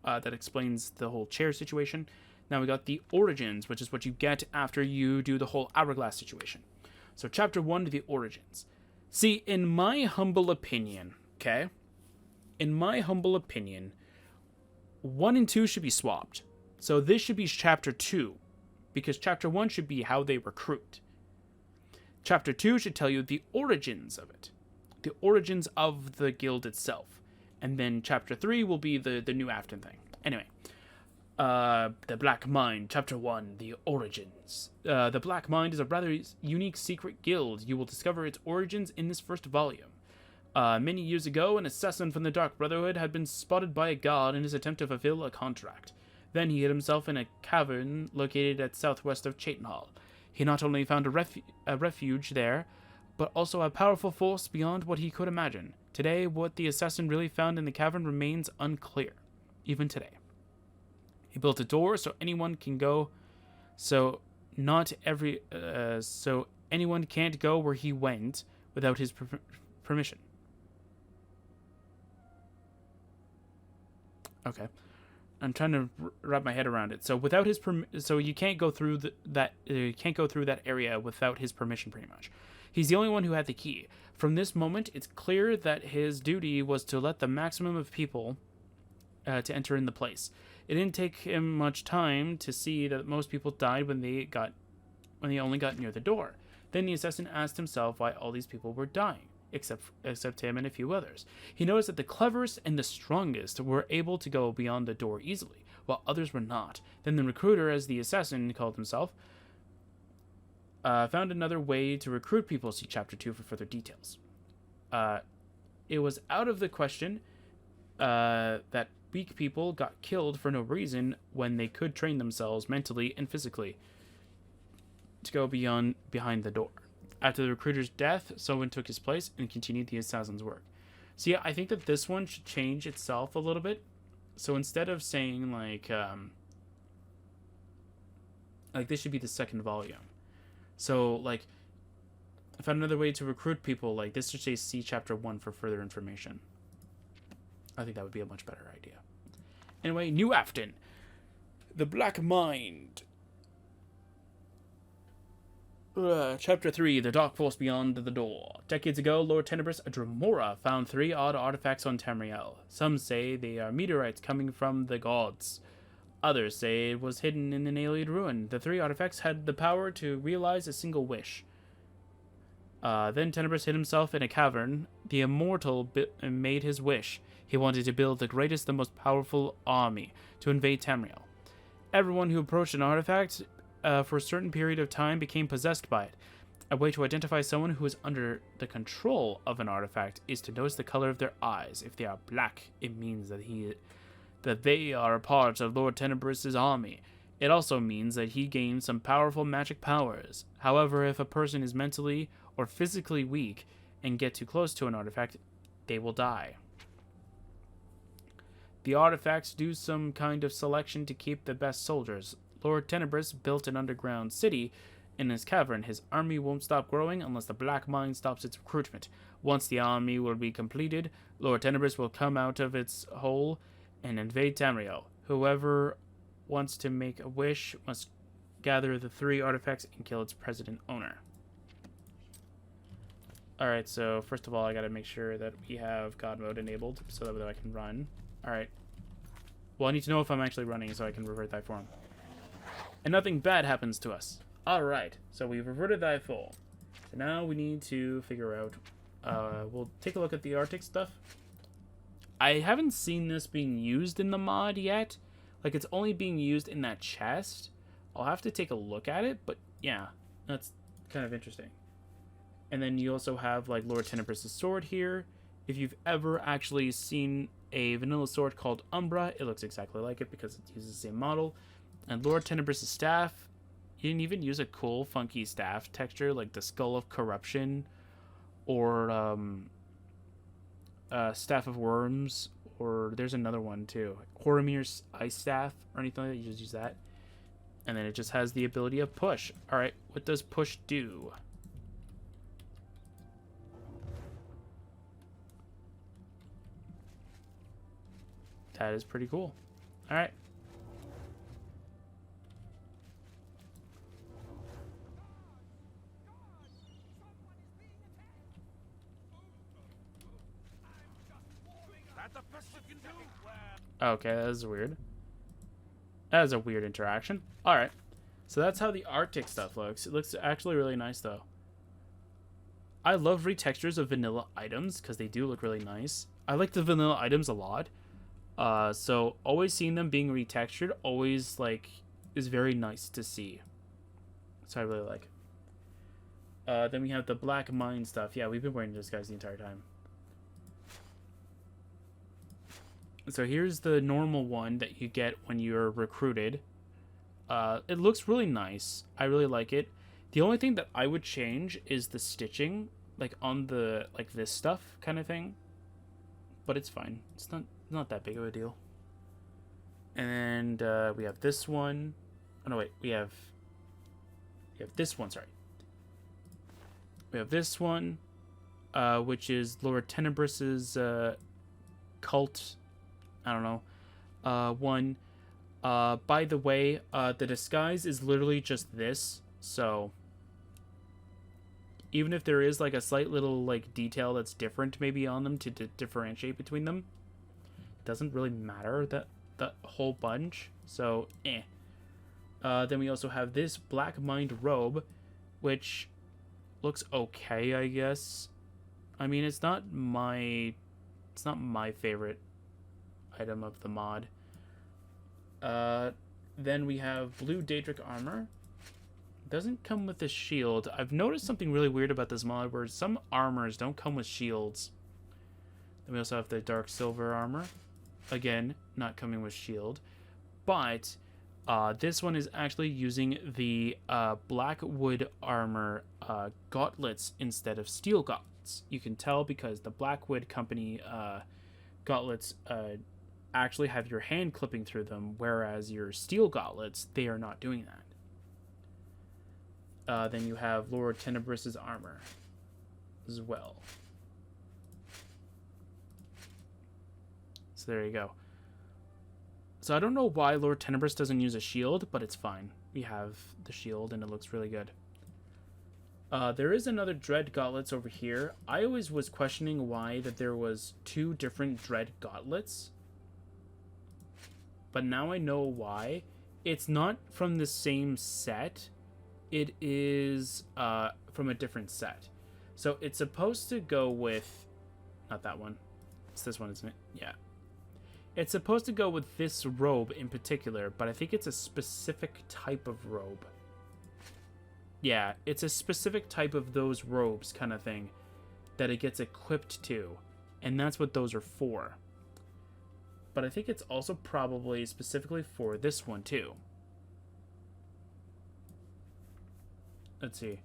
S1: That explains the whole chair situation. Now we got the origins, which is what you get after you do the whole hourglass situation. So chapter 1, the origins. See, in my humble opinion, okay? In my humble opinion, 1 and 2 should be swapped. So this should be chapter 2, because chapter 1 should be how they recruit. Chapter 2 should tell you the origins of it. The origins of the guild itself. And then chapter 3 will be the new Afton thing. Anyway. The Black Mind, Chapter 1, The Origins. The Black Mind is a rather unique secret guild. You will discover its origins in this first volume. Many years ago, an assassin from the Dark Brotherhood had been spotted by a god in his attempt to fulfill a contract. Then he hid himself in a cavern located at southwest of Chatenhall. He not only found a refuge there, but also a powerful force beyond what he could imagine. Today, what the assassin really found in the cavern remains unclear, even today. He built a door so anyone can go, so anyone can't go where he went without his permission. Okay, I'm trying to wrap my head around it. So without his so you can't go through that area without his permission, pretty much. He's the only one who had the key. From this moment, it's clear that his duty was to let the maximum of people to enter in the place. It didn't take him much time to see that most people died when they only got near the door. Then the assassin asked himself why all these people were dying, except him and a few others. He noticed that the cleverest and the strongest were able to go beyond the door easily, while others were not. Then the recruiter, as the assassin called himself, found another way to recruit people. See Chapter 2 for further details. It was out of the question that weak people got killed for no reason when they could train themselves mentally and physically to go behind the door. After the recruiter's death, someone took his place and continued the assassin's work. So yeah, I think that this one should change itself a little bit. So instead of saying like this should be the second volume. So like I found another way to recruit people, like this should say see chapter 1 for further information. I think that would be a much better idea. Anyway, New Afton. The Black Mind. Chapter 3, The Dark Force Beyond the Door. Decades ago, Lord Tenebris, a Dremora, found 3 odd artifacts on Tamriel. Some say they are meteorites coming from the gods. Others say it was hidden in an alien ruin. The 3 artifacts had the power to realize a single wish. Then Tenebris hid himself in a cavern. The immortal made his wish. He wanted to build the greatest and most powerful army to invade Tamriel. Everyone who approached an artifact for a certain period of time became possessed by it. A way to identify someone who is under the control of an artifact is to notice the color of their eyes. If they are black, it means that they are a part of Lord Tenebris' army. It also means that he gains some powerful magic powers. However, if a person is mentally or physically weak and get too close to an artifact, they will die. The artifacts do some kind of selection to keep the best soldiers. Lord Tenebris built an underground city in his cavern. His army won't stop growing unless the Black Mind stops its recruitment. Once the army will be completed, Lord Tenebris will come out of its hole and invade Tamriel. Whoever wants to make a wish must gather the 3 artifacts and kill its president owner. Alright, so first of all, I gotta make sure that we have God mode enabled so that I can run. Alright. Well, I need to know if I'm actually running so I can revert thy form. And nothing bad happens to us. Alright, so we've reverted thy form. So now we need to figure out... we'll take a look at the Arctic stuff. I haven't seen this being used in the mod yet. Like, it's only being used in that chest. I'll have to take a look at it, but yeah, that's kind of interesting. And then you also have like Lord Tenebrous' sword here. If you've ever actually seen a vanilla sword called Umbra, it looks exactly like it because it uses the same model. And Lord Tenebrous' staff, he didn't even use a cool, funky staff texture like the Skull of Corruption or Staff of Worms, or there's another one too, Horomir's Ice Staff or anything like that. You just use that. And then it just has the ability of push. Alright, what does push do? That is pretty cool. Alright. Okay, that is weird. That is a weird interaction. Alright. So that's how the Arctic stuff looks. It looks actually really nice, though. I love retextures of vanilla items, because they do look really nice. I like the vanilla items a lot. So always seeing them being retextured always, like, is very nice to see. So I really like it. Then we have the Black Mine stuff. Yeah, we've been wearing those guys the entire time. So here's the normal one that you get when you're recruited. It looks really nice. I really like it. The only thing that I would change is the stitching, like on the like this stuff kind of thing. But it's fine. It's not that big of a deal. And we have this one. Oh no, wait. We have this one. Sorry. We have this one, which is Lord Tenebrous's cult. I don't know. One. By the way, the disguise is literally just this. So even if there is like a slight little like detail that's different maybe on them to differentiate between them, it doesn't really matter that whole bunch. So then we also have this Black Mind robe, which looks okay, I guess. I mean, it's not my favorite item of the mod. Then we have blue Daedric armor. Doesn't come with a shield. I've noticed something really weird about this mod where some armors don't come with shields. Then we also have the dark silver armor. Again, not coming with shield. But this one is actually using the Blackwood armor gauntlets instead of steel gauntlets. You can tell because the Blackwood company gauntlets actually have your hand clipping through them, whereas your steel gauntlets, they are not doing that. Then you have Lord Tenebrous's armor as well. So there you go. So I don't know why Lord Tenebrous doesn't use a shield, but it's fine. We have the shield and it looks really good. There is another Dread gauntlets over here. I always was questioning why that there was two different Dread gauntlets. But now I know why. It's not from the same set. It is from a different set. So it's supposed to go with... Not that one. It's this one, isn't it? Yeah. It's supposed to go with this robe in particular, but I think it's a specific type of robe. Yeah, it's a specific type of those robes kind of thing that it gets equipped to. And that's what those are for. But I think it's also probably specifically for this one too. Let's see.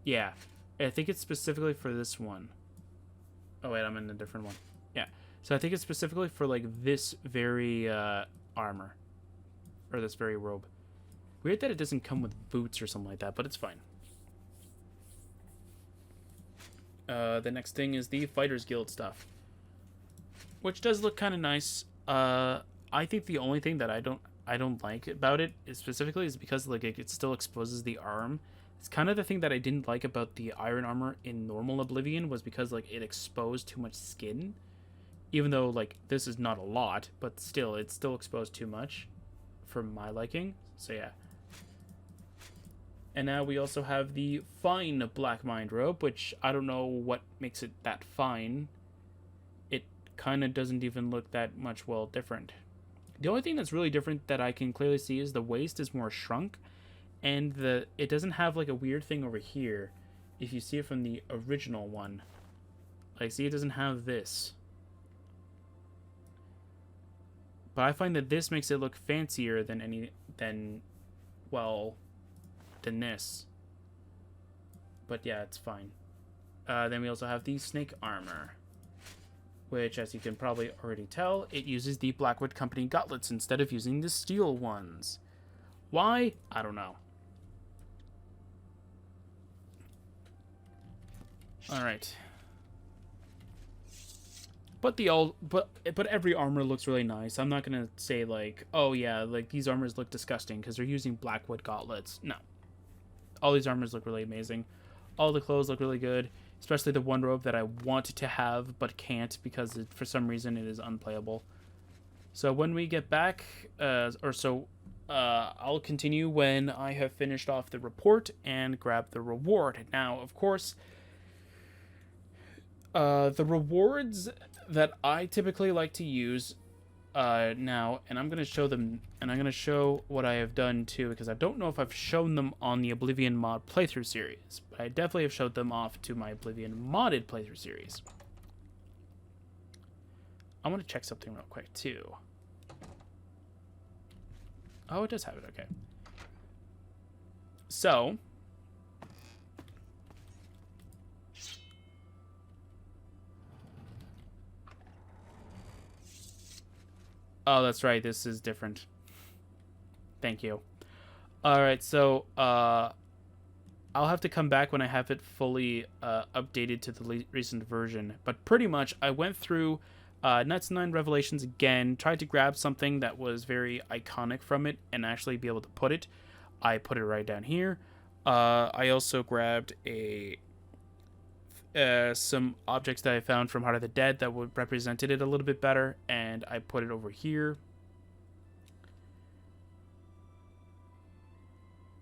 S1: Yeah, I think it's specifically for this one. Oh wait, I'm in a different one. Yeah, so I think it's specifically for like this very armor. Or this very robe. Weird that it doesn't come with boots or something like that, but it's fine. The next thing is the Fighters Guild stuff. Which does look kind of nice. I think the only thing that I don't like about it specifically is because like it still exposes the arm. It's kind of the thing that I didn't like about the iron armor in normal Oblivion was because like it exposed too much skin. Even though like this is not a lot, but still it's still exposed too much for my liking. So yeah. And now we also have the fine Black Mind robe, which I don't know what makes it that fine. It kind of doesn't even look that much different. The only thing that's really different that I can clearly see is the waist is more shrunk, and it doesn't have like a weird thing over here. if you see it from the original one. Like, see, it doesn't have this. But I find that this makes it look fancier than this. But yeah, it's fine. Then we also have the snake armor, which, as you can probably already tell, it uses the Blackwood Company gauntlets instead of using the steel ones. Why? I don't know. Alright. But every armor looks really nice. I'm not gonna say like, oh yeah, like these armors look disgusting because they're using Blackwood gauntlets. No. All these armors look really amazing. All the clothes look really good, especially the one robe that I want to have but can't because for some reason it is unplayable. So when we get back, I'll continue when I have finished off the report and grab the reward. Now, of course, the rewards that I typically like to use now, and I'm going to show them, and I'm going to show what I have done too, because I don't know if I've shown them on the Oblivion mod playthrough series, but I definitely have showed them off to my Oblivion modded playthrough series. I want to check something real quick too. Oh, it does have it, okay. So, oh, that's right, this is different. Thank you. Alright, so, I'll have to come back when I have it fully updated to the recent version. But pretty much, I went through Nuts 9 Revelations again, tried to grab something that was very iconic from it and actually be able to put it. I put it right down here. I also grabbed some objects that I found from Heart of the Dead that would represented it a little bit better, and I put it over here.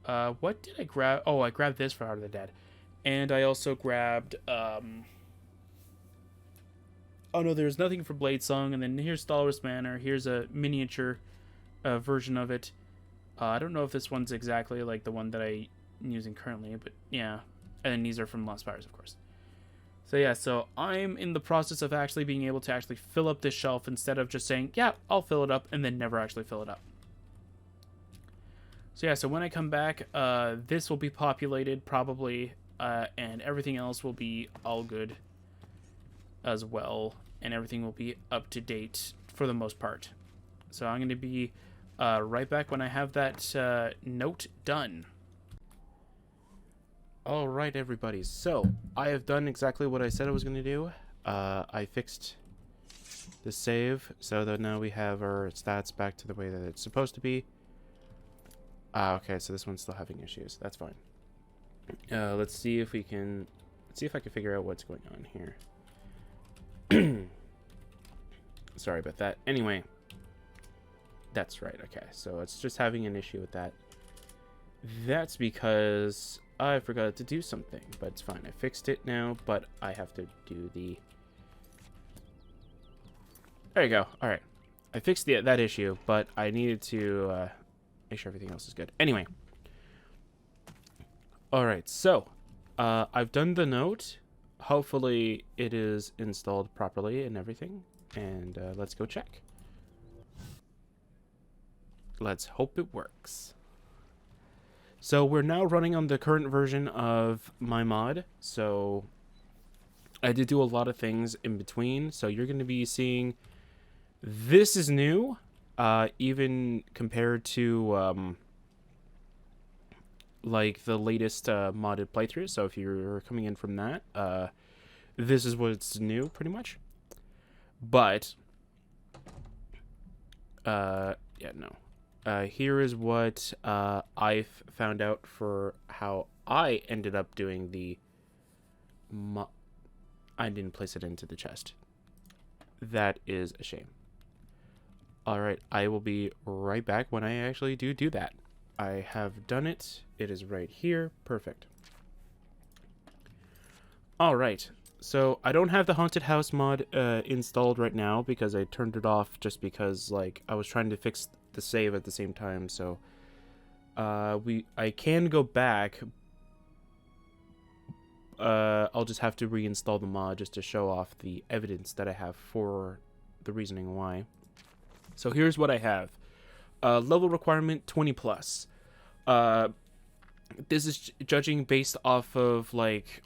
S1: What did I grab? Oh, I grabbed this for Heart of the Dead. And I also grabbed, oh no, there's nothing for Blade Song, and then here's Stalwart's Manor. Here's a miniature version of it. I don't know if this one's exactly like the one that I'm using currently, but yeah. And then these are from Lost Spires, of course. So yeah, so I'm in the process of actually being able to actually fill up this shelf instead of just saying, yeah, I'll fill it up, and then never actually fill it up. So yeah, so when I come back, this will be populated probably, and everything else will be all good as well, and everything will be up to date for the most part. So I'm going to be right back when I have that note done. Alright everybody, so I have done exactly what I said I was going to do. I fixed the save so that now we have our stats back to the way that it's supposed to be. Okay, so this one's still having issues. That's fine. Let's see if I can figure out what's going on here. Sorry about that. Anyway, that's right. Okay, so it's just having an issue with that. That's because I forgot to do something, but it's fine. I fixed it now, but I have to do the... There you go. All right. I fixed that issue, but I needed to make sure everything else is good. Anyway. All right, so I've done the note. Hopefully it is installed properly and everything. And let's go check. Let's hope it works. So we're now running on the current version of my mod. So I did do a lot of things in between. So you're going to be seeing this is new, even compared to like the latest modded playthrough. So if you're coming in from that, this is what's new pretty much. But yeah, no. Here is what I found out for how I ended up doing the I didn't place it into the chest. That is a shame. Alright, I will be right back when I actually do that. I have done it. It is right here. Perfect. Alright, so I don't have the Haunted House mod installed right now because I turned it off just because like I was trying to fix the save at the same time. So I can go back, I'll just have to reinstall the mod just to show off the evidence that I have for the reasoning why. So here's what I have. Level requirement 20 plus. This is judging based off of like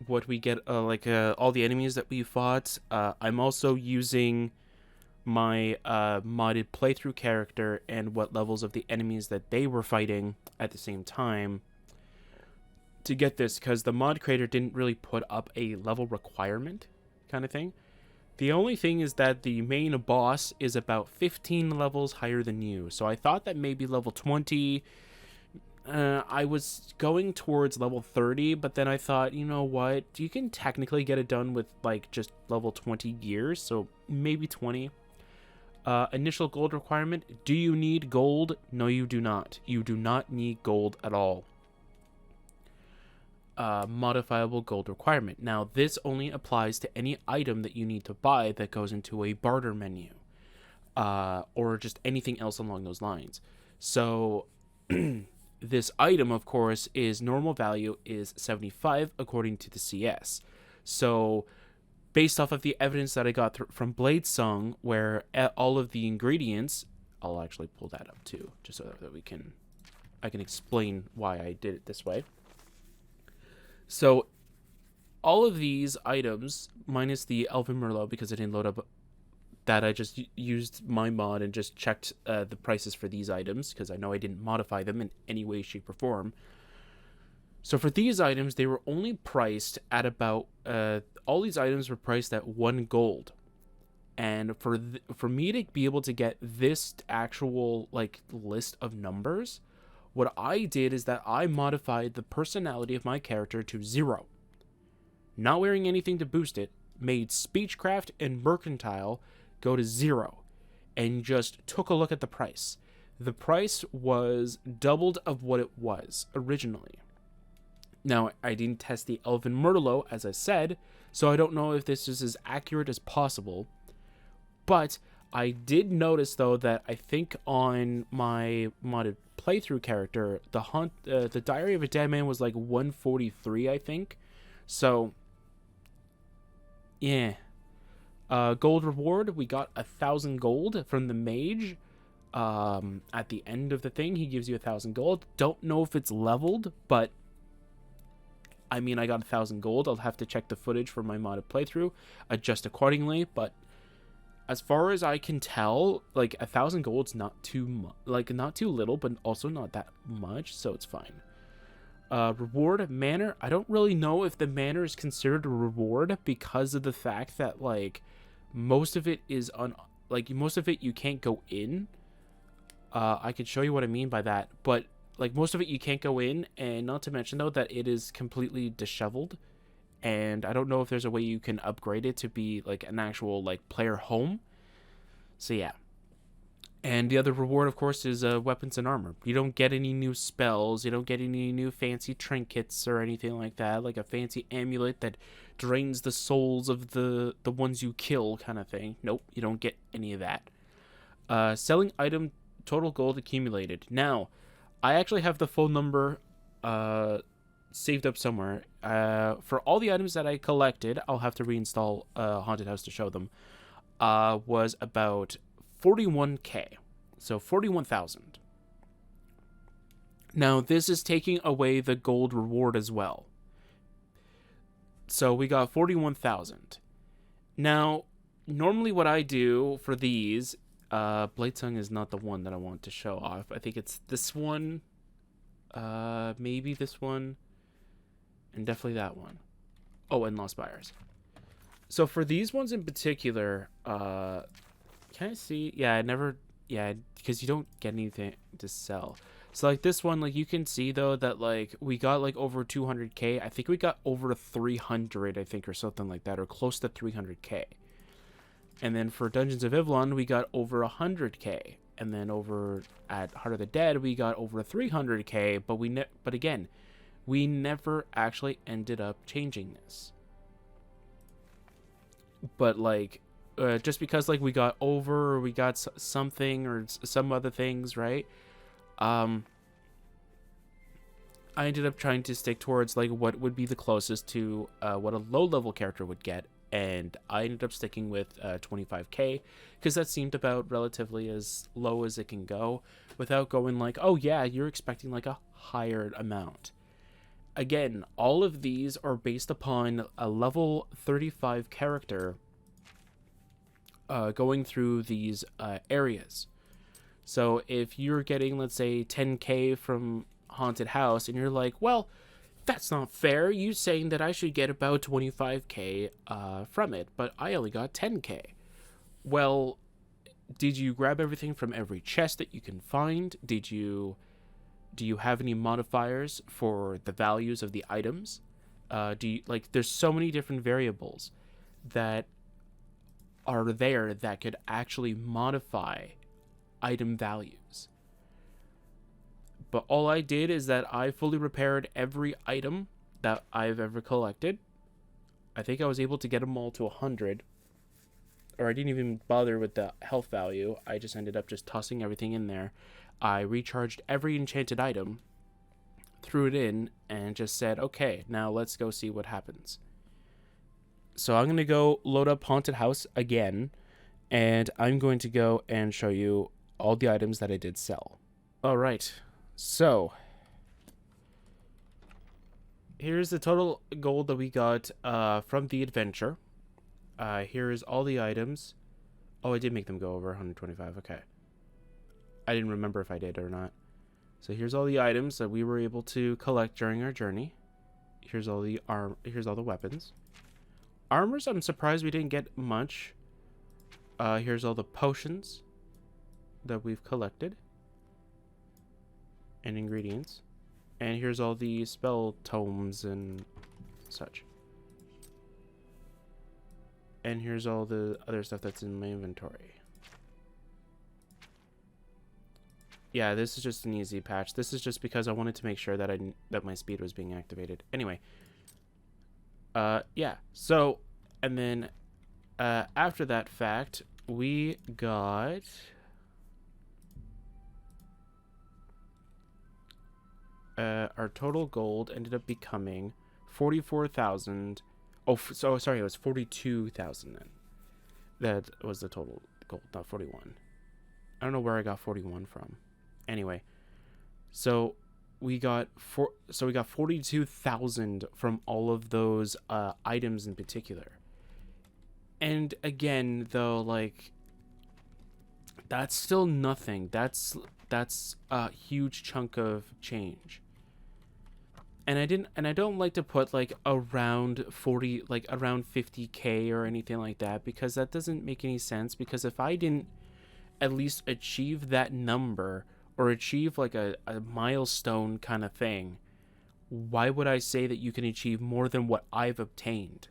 S1: what we get, all the enemies that we fought. I'm also using my modded playthrough character and what levels of the enemies that they were fighting at the same time to get this, because the mod creator didn't really put up a level requirement kind of thing. The only thing is that the main boss is about 15 levels higher than you, so I thought that maybe level 20. I was going towards level 30, but then I thought, you know what, you can technically get it done with like just level 20 gears, so maybe 20. Initial gold requirement. Do you need gold? No, you do not. You do not need gold at all. Modifiable gold requirement. Now, this only applies to any item that you need to buy that goes into a barter menu, or just anything else along those lines. So, this item, of course, is normal value is 75 according to the CS. So, based off of the evidence that I got from Bladesong, where all of the ingredients, I'll actually pull that up too, just so that I can explain why I did it this way. So, all of these items, minus the Elven Merlot, because I didn't load up that, I just used my mod and just checked the prices for these items, because I know I didn't modify them in any way, shape, or form. So for these items, they were only priced at about, all these items were priced at 1 gold. And for me to be able to get this actual, like, list of numbers, what I did is that I modified the personality of my character to 0. Not wearing anything to boost it, made Speechcraft and Mercantile go to 0, and just took a look at the price. The price was doubled of what it was originally. Now, I didn't test the Elven Merlot, as I said, so I don't know if this is as accurate as possible. But I did notice, though, that I think on my modded playthrough character, the Diary of a Dead Man was like 143, I think. So, yeah. Gold reward, we got 1,000 gold from the mage. At the end of the thing, he gives you 1,000 gold. Don't know if it's leveled, but I mean, I got 1,000 gold. I'll have to check the footage for my modded playthrough, adjust accordingly. But as far as I can tell, like 1,000 gold's not too not too little, but also not that much, so it's fine. Reward manor. I don't really know if the manor is considered a reward because of the fact that like most of it is most of it you can't go in. I could show you what I mean by that, but like most of it you can't go in, and not to mention though that it is completely disheveled, and I don't know if there's a way you can upgrade it to be like an actual like player home. So yeah. And the other reward, of course, is weapons and armor. You don't get any new spells. You don't get any new fancy trinkets or anything like that, like a fancy amulet that drains the souls of the ones you kill kind of thing. Nope, you don't get any of that. Selling item, total gold accumulated. Now, I actually have the full number saved up somewhere. For all the items that I collected, I'll have to reinstall Haunted House to show them, was about 41k, so 41,000. Now this is taking away the gold reward as well, so we got 41,000. Now normally what I do for these, Bladesong is not the one that I want to show off. I think it's this one, maybe this one, and definitely that one. Oh, and Lost Buyers. So for these ones in particular, can I see? Yeah, because you don't get anything to sell. So like this one, like you can see though that like we got like over 200k. I think we got over 300, I think, or something like that, or close to 300k. And then for Dungeons of Ivlon, we got over 100k. And then over at Heart of the Dead, we got over 300k. But again, we never actually ended up changing this. But like, just because like we got over, or we got something or some other things, right? I ended up trying to stick towards like what would be the closest to what a low-level character would get, and I ended up sticking with 25k because that seemed about relatively as low as it can go without going like, oh yeah, you're expecting like a higher amount. Again, all of these are based upon a level 35 character going through these areas. So if you're getting, let's say, 10k from Haunted House, and you're like, well, that's not fair. You saying that I should get about 25k from it, but I only got 10k. Well, did you grab everything from every chest that you can find? Do you have any modifiers for the values of the items? There's so many different variables that are there that could actually modify item values. But all I did is that I fully repaired every item that I've ever collected. I think I was able to get them all to 100. Or I didn't even bother with the health value. I just ended up just tossing everything in there. I recharged every enchanted item, threw it in, and just said, okay, now let's go see what happens. So I'm going to go load up Haunted House again, and I'm going to go and show you all the items that I did sell. All right. So, here's the total gold that we got from the adventure. Here's all the items. Oh, I did make them go over 125. Okay. I didn't remember if I did or not. So here's all the items that we were able to collect during our journey. Here's all the here's all the weapons. Armors, I'm surprised we didn't get much. Here's all the potions that we've collected. And ingredients. And here's all the spell tomes and such. And here's all the other stuff that's in my inventory. Yeah, this is just an easy patch. This is just because I wanted to make sure that that my speed was being activated. Anyway. Yeah. So, and then after that fact, we got our total gold ended up becoming 44,000. Oh, so sorry, it was 42,000 then. That was the total gold, not 41. I don't know where I got 41 from. Anyway, so we got 42,000 from all of those items in particular. And again, though, like, that's still nothing. That's a huge chunk of change. And I don't like to put like around 40, like around 50k or anything like that, because that doesn't make any sense. Because if I didn't at least achieve that number or achieve like a milestone kind of thing, why would I say that you can achieve more than what I've obtained?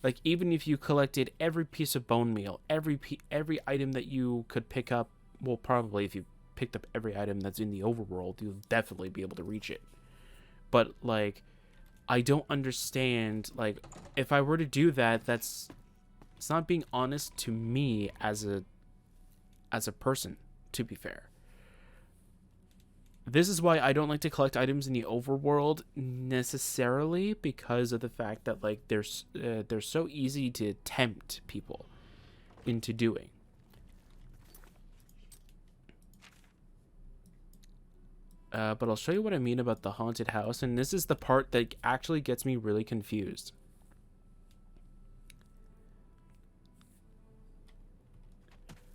S1: Like, even if you collected every piece of bone meal, every item that you could pick up, well, probably if you picked up every item that's in the overworld, you'll definitely be able to reach it. But, like, I don't understand, like, if I were to do that, it's not being honest to me as a person, to be fair. This is why I don't like to collect items in the overworld necessarily, because of the fact that, like, they're so easy to tempt people into doing. But I'll show you what I mean about the haunted house, and this is the part that actually gets me really confused.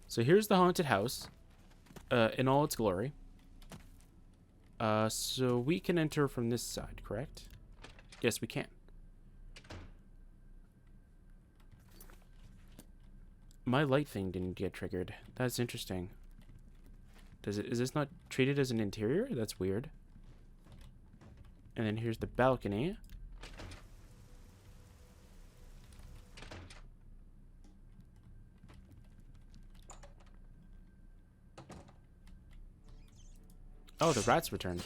S1: So here's the haunted house in all its glory. So we can enter from this side, correct? Yes, we can. My light thing didn't get triggered. That's interesting. Is this not treated as an interior? That's weird. And then here's the balcony. Oh, the rats returned.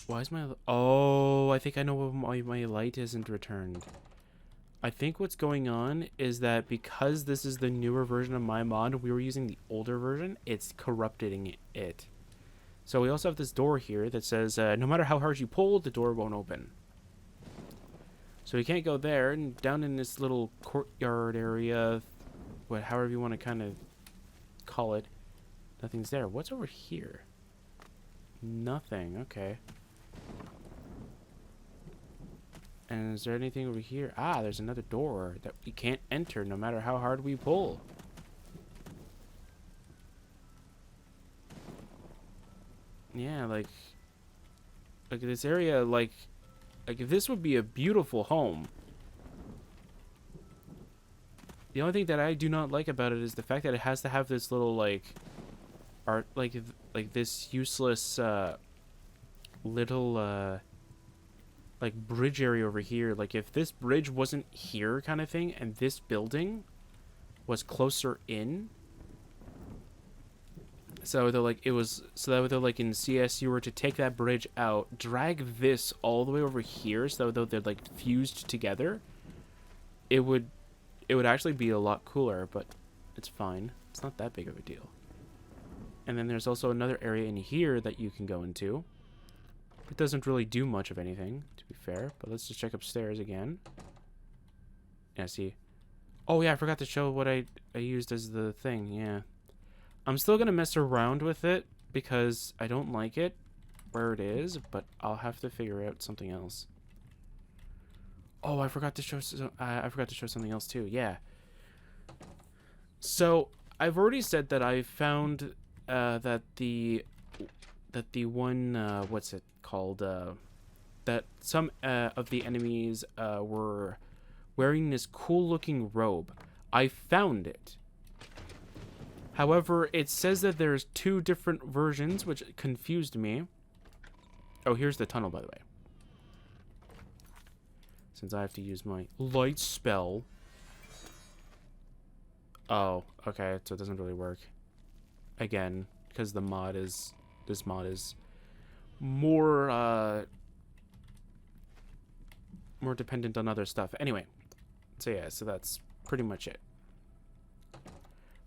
S1: Why is my... Oh, I think I know why my light isn't returned. I think what's going on is that because this is the newer version of my mod, we were using the older version, it's corrupting it. So we also have this door here that says, no matter how hard you pull, the door won't open. So we can't go there, and down in this little courtyard area, however you want to kind of call it, nothing's there. What's over here? Nothing. Okay. And is there anything over here? Ah, there's another door that we can't enter no matter how hard we pull. Yeah, like this area, like this would be a beautiful home. The only thing that I do not like about it is the fact that it has to have this little like art, like this useless little like bridge area over here. Like if this bridge wasn't here kind of thing and this building was closer in, so they're like that like in CS you were to take that bridge out, drag this all the way over here, so though they're like fused together, it would actually be a lot cooler, but it's fine. It's not that big of a deal. And then there's also another area in here that you can go into. It doesn't really do much of anything, to be fair, but let's just check upstairs again. Yeah, see. Oh yeah, I forgot to show what I used as the thing. Yeah. I'm still going to mess around with it because I don't like it where it is, but I'll have to figure out something else. Oh, I forgot to show something else too. Yeah. So, I've already said that I found that the one what's it called, that some of the enemies were wearing this cool looking robe. I found it. However, it says that there's 2 different versions, which confused me. Oh, here's the tunnel, by the way. Since I have to use my light spell. Oh, okay, so it doesn't really work. Again, because this mod is more more dependent on other stuff. Anyway, so yeah, so that's pretty much it.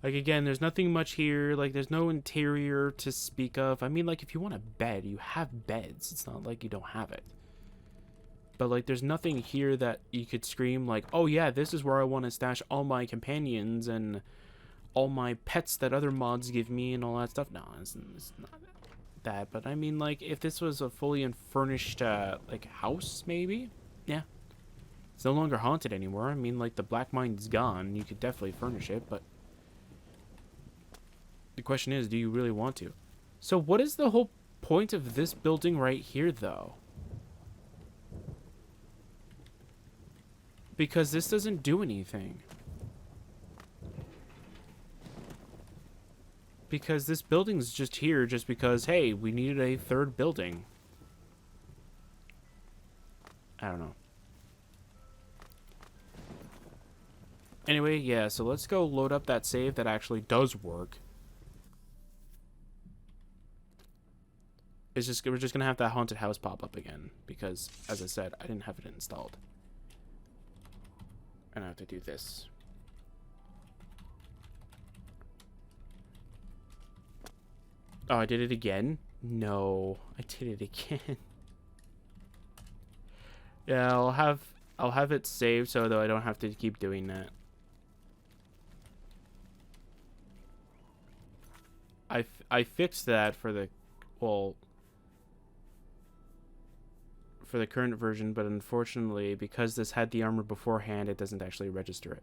S1: Like, again, there's nothing much here. Like, there's no interior to speak of. I mean, like, if you want a bed, you have beds. It's not like you don't have it. But, like, there's nothing here that you could scream, like, oh, yeah, this is where I want to stash all my companions and all my pets that other mods give me and all that stuff. No, it's not that. But, I mean, like, if this was a fully furnished, like, house, maybe? Yeah. It's no longer haunted anymore. I mean, like, the Black Mine's gone. You could definitely furnish it, but the question is, do you really want to? So what is the whole point of this building right here, though? Because this doesn't do anything. Because this building's just here just because, hey, we needed a 3rd building. I don't know. Anyway, yeah, so let's go load up that save that actually does work. We're just gonna have that haunted house pop up again because, as I said, I didn't have it installed. And I have to do this. Oh, I did it again? No, I did it again. Yeah, I'll have it saved so that I don't have to keep doing that. I fixed that for the, well, for the current version, but unfortunately, because this had the armor beforehand, it doesn't actually register it.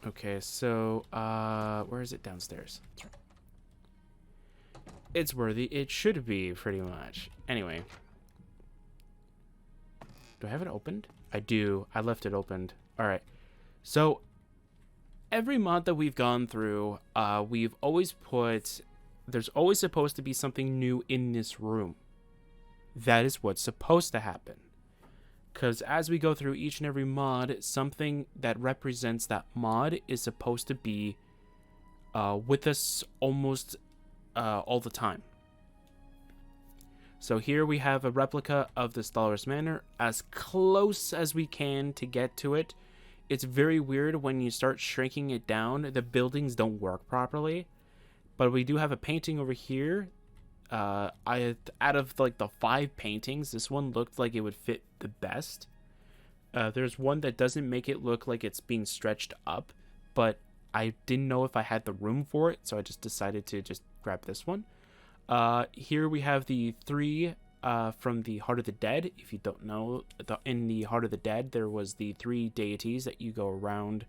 S1: Okay, so, where is it? Downstairs. That's right. It's worthy. It should be, pretty much. Anyway. Do I have it opened? I do. I left it opened. Alright. So, every mod that we've gone through, we've always put, there's always supposed to be something new in this room. That is what's supposed to happen. Because as we go through each and every mod, something that represents that mod is supposed to be with us almost all the time. So here we have a replica of the Xilestar Manor, as close as we can to get to it. it's very weird when you start shrinking it down. The buildings don't work properly. But we do have a painting over here. Out of like the 5 paintings, this one looked like it would fit the best. There's one that doesn't make it look like it's being stretched up, but I didn't know if I had the room for it, so I just decided to just grab this one. Here we have the 3 from the Heart of the Dead. If you don't know, in the Heart of the Dead, there was the 3 deities that you go around,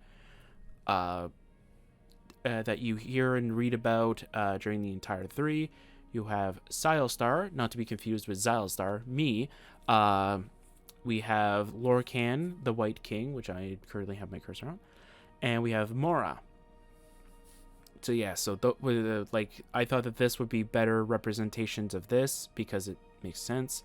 S1: that you hear and read about during the entire 3. You have Xilestar, not to be confused with Xilestar, me. We have Lorcan, the White King, which I currently have my cursor on. And we have Mora. So yeah, so like I thought that this would be better representations of this because it makes sense.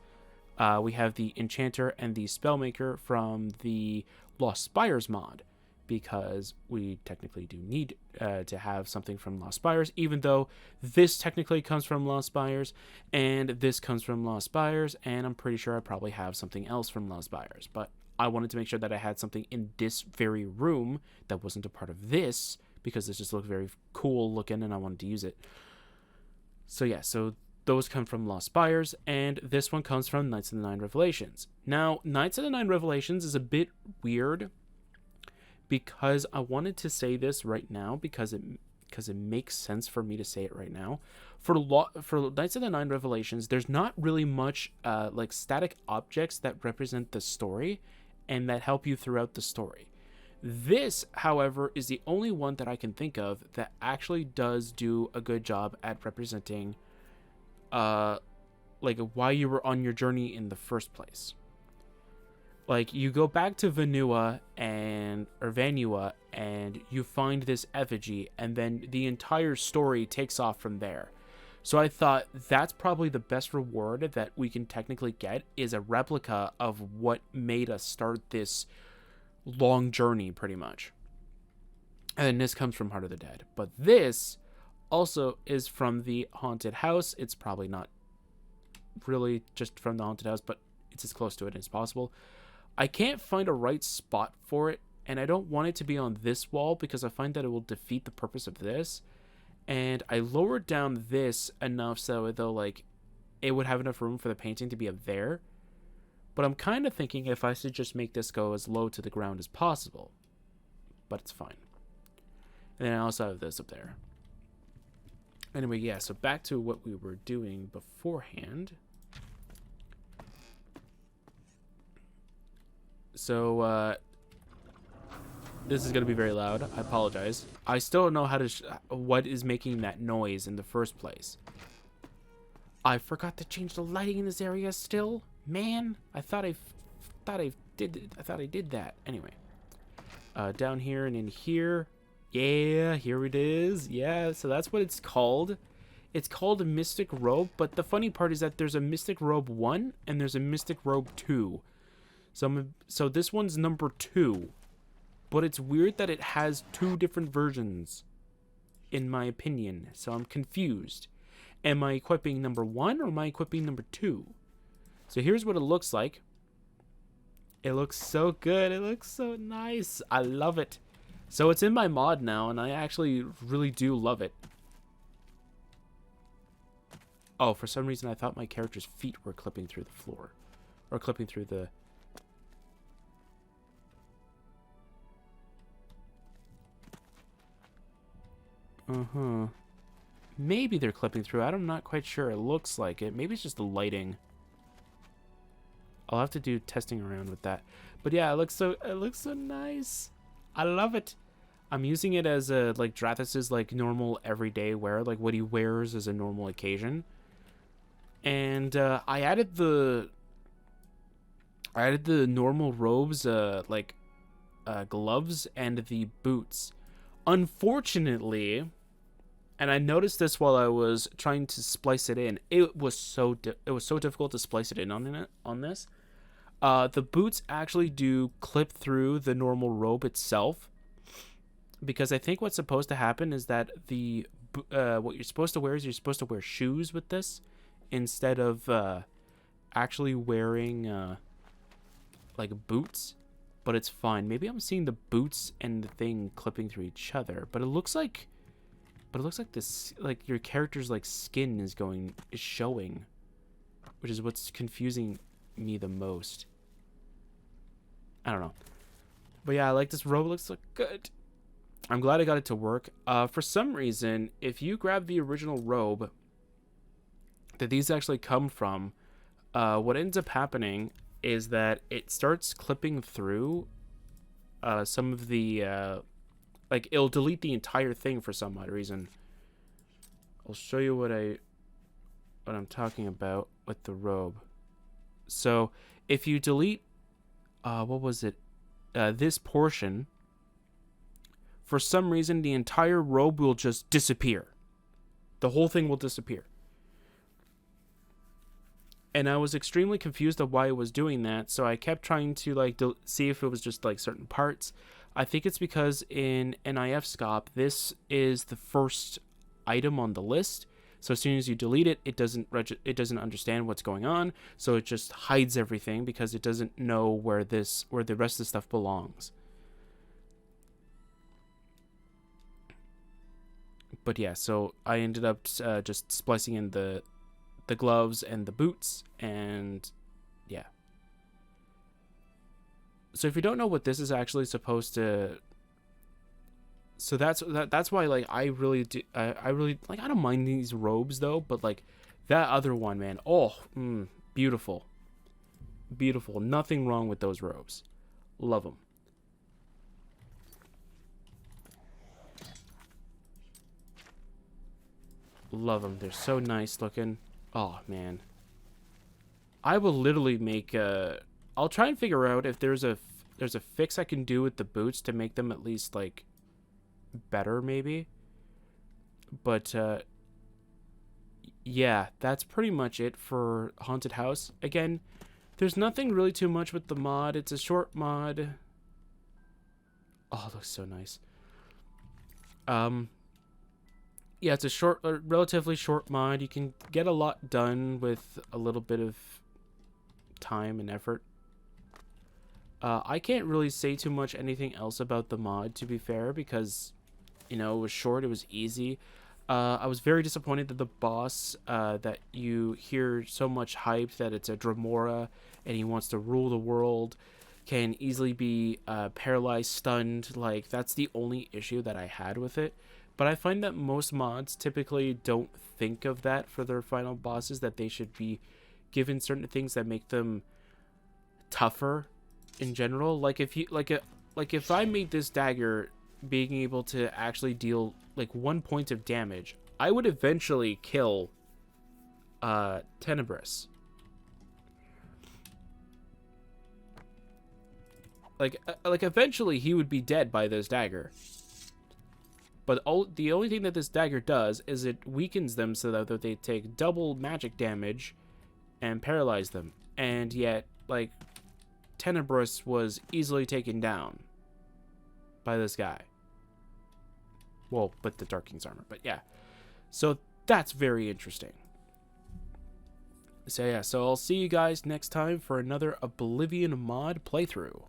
S1: We have the Enchanter and the Spellmaker from the Lost Spires mod, because we technically do need to have something from Lost Spires, even though this technically comes from Lost Spires, and this comes from Lost Spires, and I'm pretty sure I probably have something else from Lost Spires, but I wanted to make sure that I had something in this very room that wasn't a part of this, because this just looked very cool looking, and I wanted to use it. So yeah, so those come from Lost Spires, and this one comes from Knights of the Nine Revelations. Now, Knights of the Nine Revelations is a bit weird, because I wanted to say this right now because it makes sense for me to say it right now. For Knights of the Nine Revelations, there's not really much like static objects that represent the story and that help you throughout the story. This, however, is the only one that I can think of that actually does do a good job at representing like why you were on your journey in the first place. Like, you go back to Vanua and you find this effigy, and then the entire story takes off from there. So I thought that's probably the best reward that we can technically get, is a replica of what made us start this long journey, pretty much. And this comes from Heart of the Dead. But this also is from the Haunted House. It's probably not really just from the Haunted House, but it's as close to it as possible. I can't find a right spot for it, and I don't want it to be on this wall because I find that it will defeat the purpose of this. And I lowered down this enough so though, like, it would have enough room for the painting to be up there. But I'm kind of thinking if I should just make this go as low to the ground as possible. But it's fine. And then I also have this up there. Anyway, yeah, so back to what we were doing beforehand. So, this is going to be very loud. I apologize. I still don't know how to what is making that noise in the first place. I forgot to change the lighting in this area still. Man, I thought I did that. Anyway, down here and in here. Yeah, here it is. Yeah, so that's what it's called. It's called a Mystic Robe, but the funny part is that there's a Mystic Robe 1 and there's a Mystic Robe 2. So this one's number 2, but it's weird that it has 2 different versions, in my opinion. So I'm confused. Am I equipping number 1 or am I equipping number 2? So here's what it looks like. It looks so good. It looks so nice. I love it. So it's in my mod now, and I actually really do love it. Oh, for some reason I thought my character's feet were clipping through the floor, or clipping through the... Maybe they're clipping through. I'm not quite sure. It looks like it. Maybe it's just the lighting. I'll have to do testing around with that. But yeah, it looks so nice. I love it. I'm using it as a like Drathus's like normal everyday wear, like what he wears as a normal occasion. And I added the normal robes, gloves and the boots. Unfortunately, and I noticed this while I was trying to splice it in, it was so difficult to splice it in on this. The boots actually do clip through the normal robe itself, because I think what's supposed to happen is that what you're supposed to wear is you're supposed to wear shoes with this instead of actually wearing like boots. but it's fine. Maybe I'm seeing the boots and the thing clipping through each other, but it looks like this, like your character's like skin is showing, which is what's confusing me the most. I don't know. But yeah, I like this robe. It looks good. I'm glad I got it to work. For some reason, if you grab the original robe that these actually come from, what ends up happening is that it starts clipping through some of the like it'll delete the entire thing for some odd reason. I'll show you what I'm talking about with the robe. So if you delete what was it, this portion, for some reason the entire robe will just disappear. The whole thing will disappear. And I was extremely confused of why it was doing that, so I kept trying to like see if it was just like certain parts. I think it's because in NIF Scop, this is the first item on the list. So as soon as you delete it, it doesn't understand what's going on, so it just hides everything because it doesn't know where the rest of the stuff belongs. But yeah, so I ended up just splicing in the gloves and the boots, and yeah. So if you don't know what this is actually supposed to, so that's why like I really like, I don't mind these robes though, but like that other one, man, beautiful, nothing wrong with those robes, love them. Love them. They're so nice looking. Oh man, I will literally make I'll try and figure out if there's a fix I can do with the boots to make them at least like better maybe. But yeah, that's pretty much it for Haunted House. Again, there's nothing really too much with the mod. It's a short mod. Oh, it looks so nice. Yeah, it's a relatively short mod. You can get a lot done with a little bit of time and effort. I can't really say too much anything else about the mod, to be fair, because, you know, it was short, it was easy. I was very disappointed that the boss that you hear so much hype that it's a Dremora and he wants to rule the world can easily be paralyzed, stunned. Like, that's the only issue that I had with it. But I find that most mods typically don't think of that for their final bosses, that they should be given certain things that make them tougher in general. Like if I made this dagger being able to actually deal like 1 point of damage, I would eventually kill Tenebris. Like eventually he would be dead by this dagger. But the only thing that this dagger does is it weakens them so that they take double magic damage and paralyze them. And yet, like, Tenebris was easily taken down by this guy. Well, with the Dark King's armor, but yeah. So that's very interesting. So yeah, so I'll see you guys next time for another Oblivion mod playthrough.